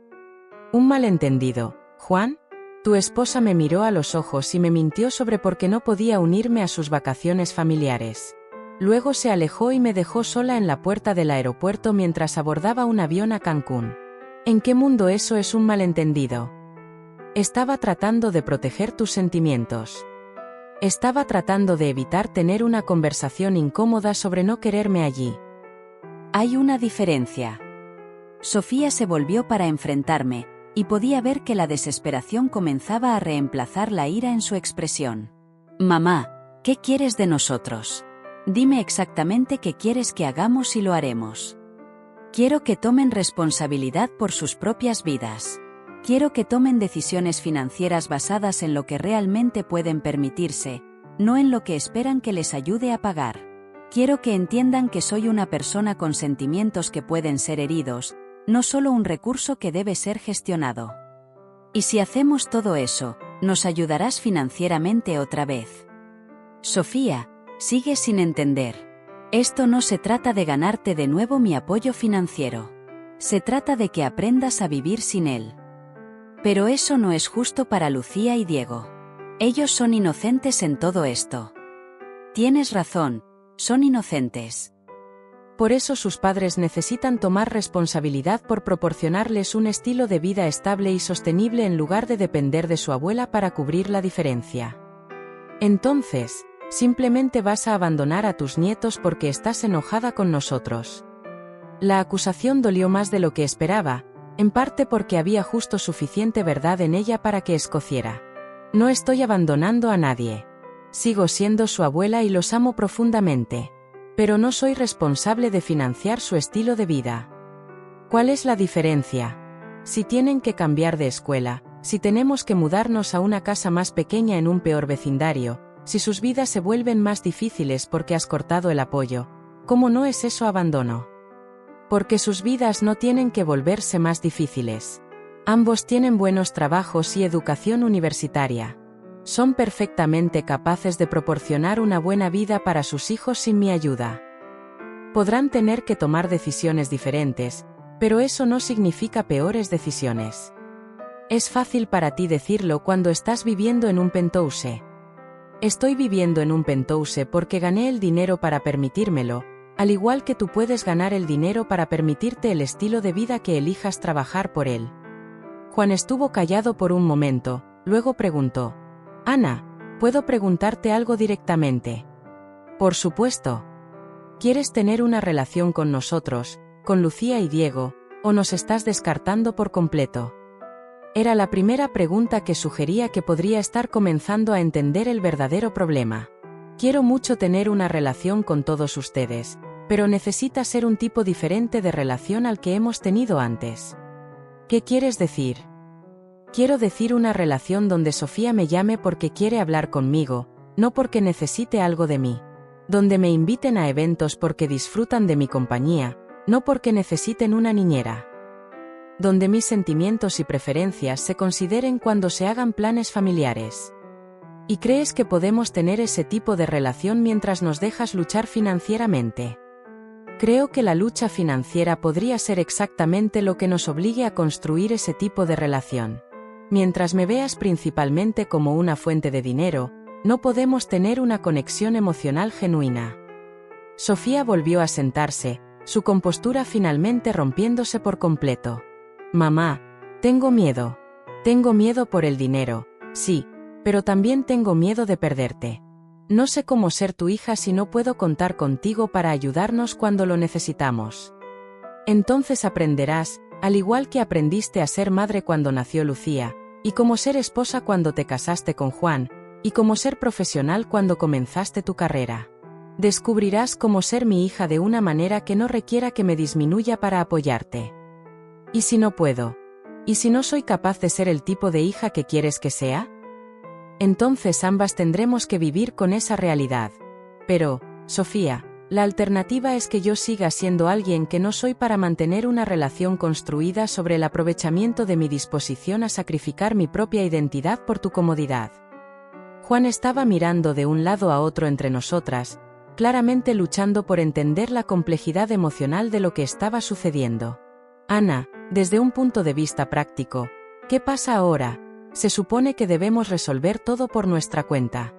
¿Un malentendido, Juan? Tu esposa me miró a los ojos y me mintió sobre por qué no podía unirme a sus vacaciones familiares. Luego se alejó y me dejó sola en la puerta del aeropuerto mientras abordaba un avión a Cancún. ¿En qué mundo eso es un malentendido? Estaba tratando de proteger tus sentimientos. Estaba tratando de evitar tener una conversación incómoda sobre no quererme allí. Hay una diferencia. Sofía se volvió para enfrentarme, y podía ver que la desesperación comenzaba a reemplazar la ira en su expresión. Mamá, ¿qué quieres de nosotros? Dime exactamente qué quieres que hagamos y lo haremos. Quiero que tomen responsabilidad por sus propias vidas. Quiero que tomen decisiones financieras basadas en lo que realmente pueden permitirse, no en lo que esperan que les ayude a pagar. Quiero que entiendan que soy una persona con sentimientos que pueden ser heridos, no solo un recurso que debe ser gestionado. Y si hacemos todo eso, nos ayudarás financieramente otra vez. Sofía, sigues sin entender. Esto no se trata de ganarte de nuevo mi apoyo financiero. Se trata de que aprendas a vivir sin él. Pero eso no es justo para Lucía y Diego. Ellos son inocentes en todo esto. Tienes razón, son inocentes. Por eso sus padres necesitan tomar responsabilidad por proporcionarles un estilo de vida estable y sostenible en lugar de depender de su abuela para cubrir la diferencia. Entonces, simplemente vas a abandonar a tus nietos porque estás enojada con nosotros. La acusación dolió más de lo que esperaba, en parte porque había justo suficiente verdad en ella para que escociera. No estoy abandonando a nadie. Sigo siendo su abuela y los amo profundamente. Pero no soy responsable de financiar su estilo de vida. ¿Cuál es la diferencia? Si tienen que cambiar de escuela, si tenemos que mudarnos a una casa más pequeña en un peor vecindario, si sus vidas se vuelven más difíciles porque has cortado el apoyo, ¿cómo no es eso abandono? Porque sus vidas no tienen que volverse más difíciles. Ambos tienen buenos trabajos y educación universitaria. Son perfectamente capaces de proporcionar una buena vida para sus hijos sin mi ayuda. Podrán tener que tomar decisiones diferentes, pero eso no significa peores decisiones. Es fácil para ti decirlo cuando estás viviendo en un penthouse. Estoy viviendo en un penthouse porque gané el dinero para permitírmelo, al igual que tú puedes ganar el dinero para permitirte el estilo de vida que elijas trabajar por él. Juan estuvo callado por un momento, luego preguntó: Ana, ¿puedo preguntarte algo directamente? Por supuesto. ¿Quieres tener una relación con nosotros, con Lucía y Diego, o nos estás descartando por completo? Era la primera pregunta que sugería que podría estar comenzando a entender el verdadero problema. Quiero mucho tener una relación con todos ustedes, pero necesita ser un tipo diferente de relación al que hemos tenido antes. ¿Qué quieres decir? Quiero decir una relación donde Sofía me llame porque quiere hablar conmigo, no porque necesite algo de mí. Donde me inviten a eventos porque disfrutan de mi compañía, no porque necesiten una niñera. Donde mis sentimientos y preferencias se consideren cuando se hagan planes familiares. ¿Y crees que podemos tener ese tipo de relación mientras nos dejas luchar financieramente? Creo que la lucha financiera podría ser exactamente lo que nos obligue a construir ese tipo de relación. Mientras me veas principalmente como una fuente de dinero, no podemos tener una conexión emocional genuina. Sofía volvió a sentarse, su compostura finalmente rompiéndose por completo. Mamá, tengo miedo. Tengo miedo por el dinero, sí, pero también tengo miedo de perderte. No sé cómo ser tu hija si no puedo contar contigo para ayudarnos cuando lo necesitamos. Entonces aprenderás, al igual que aprendiste a ser madre cuando nació Lucía, y cómo ser esposa cuando te casaste con Juan, y cómo ser profesional cuando comenzaste tu carrera. Descubrirás cómo ser mi hija de una manera que no requiera que me disminuya para apoyarte. ¿Y si no puedo? ¿Y si no soy capaz de ser el tipo de hija que quieres que sea? Entonces ambas tendremos que vivir con esa realidad. Pero, Sofía, la alternativa es que yo siga siendo alguien que no soy para mantener una relación construida sobre el aprovechamiento de mi disposición a sacrificar mi propia identidad por tu comodidad. Juan estaba mirando de un lado a otro entre nosotras, claramente luchando por entender la complejidad emocional de lo que estaba sucediendo. Ana, desde un punto de vista práctico, ¿qué pasa ahora? Se supone que debemos resolver todo por nuestra cuenta.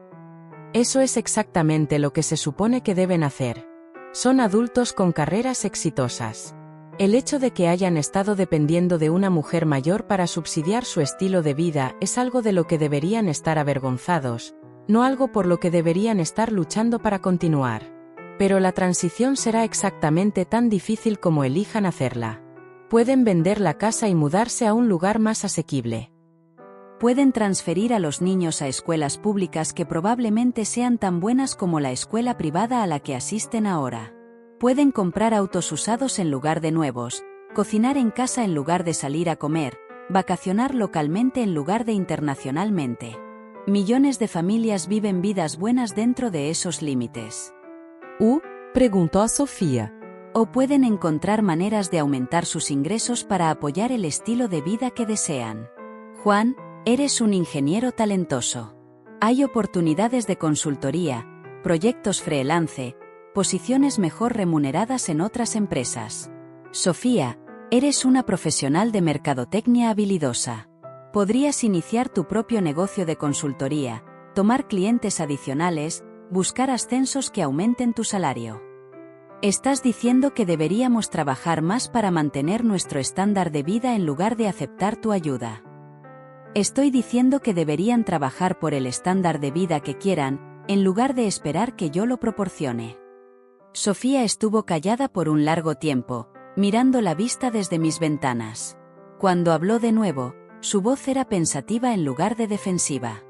Eso es exactamente lo que se supone que deben hacer. Son adultos con carreras exitosas. El hecho de que hayan estado dependiendo de una mujer mayor para subsidiar su estilo de vida es algo de lo que deberían estar avergonzados, no algo por lo que deberían estar luchando para continuar. Pero la transición será exactamente tan difícil como elijan hacerla. Pueden vender la casa y mudarse a un lugar más asequible. Pueden transferir a los niños a escuelas públicas que probablemente sean tan buenas como la escuela privada a la que asisten ahora. Pueden comprar autos usados en lugar de nuevos, cocinar en casa en lugar de salir a comer, vacacionar localmente en lugar de internacionalmente. Millones de familias viven vidas buenas dentro de esos límites. Preguntó a Sofía. O pueden encontrar maneras de aumentar sus ingresos para apoyar el estilo de vida que desean. Juan, eres un ingeniero talentoso. Hay oportunidades de consultoría, proyectos freelance, posiciones mejor remuneradas en otras empresas. Sofía, eres una profesional de mercadotecnia habilidosa. Podrías iniciar tu propio negocio de consultoría, tomar clientes adicionales, buscar ascensos que aumenten tu salario. Estás diciendo que deberíamos trabajar más para mantener nuestro estándar de vida en lugar de aceptar tu ayuda. Estoy diciendo que deberían trabajar por el estándar de vida que quieran, en lugar de esperar que yo lo proporcione. Sofía estuvo callada por un largo tiempo, mirando la vista desde mis ventanas. Cuando habló de nuevo, su voz era pensativa en lugar de defensiva.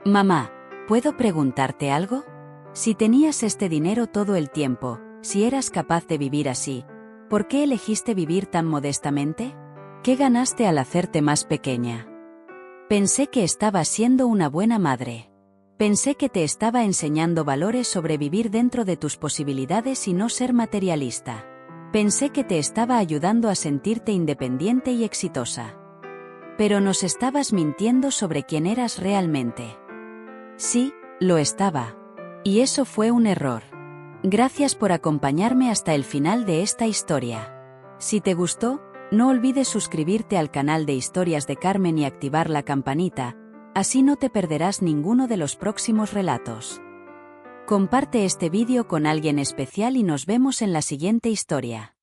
Mamá, ¿puedo preguntarte algo? Si tenías este dinero todo el tiempo, si eras capaz de vivir así, ¿por qué elegiste vivir tan modestamente? ¿Qué ganaste al hacerte más pequeña? Pensé que estaba siendo una buena madre. Pensé que te estaba enseñando valores sobre vivir dentro de tus posibilidades y no ser materialista. Pensé que te estaba ayudando a sentirte independiente y exitosa. Pero nos estabas mintiendo sobre quién eras realmente. Sí, lo estaba. Y eso fue un error. Gracias por acompañarme hasta el final de esta historia. Si te gustó, no olvides suscribirte al canal de Historias de Carmen y activar la campanita, así no te perderás ninguno de los próximos relatos. Comparte este vídeo con alguien especial y nos vemos en la siguiente historia.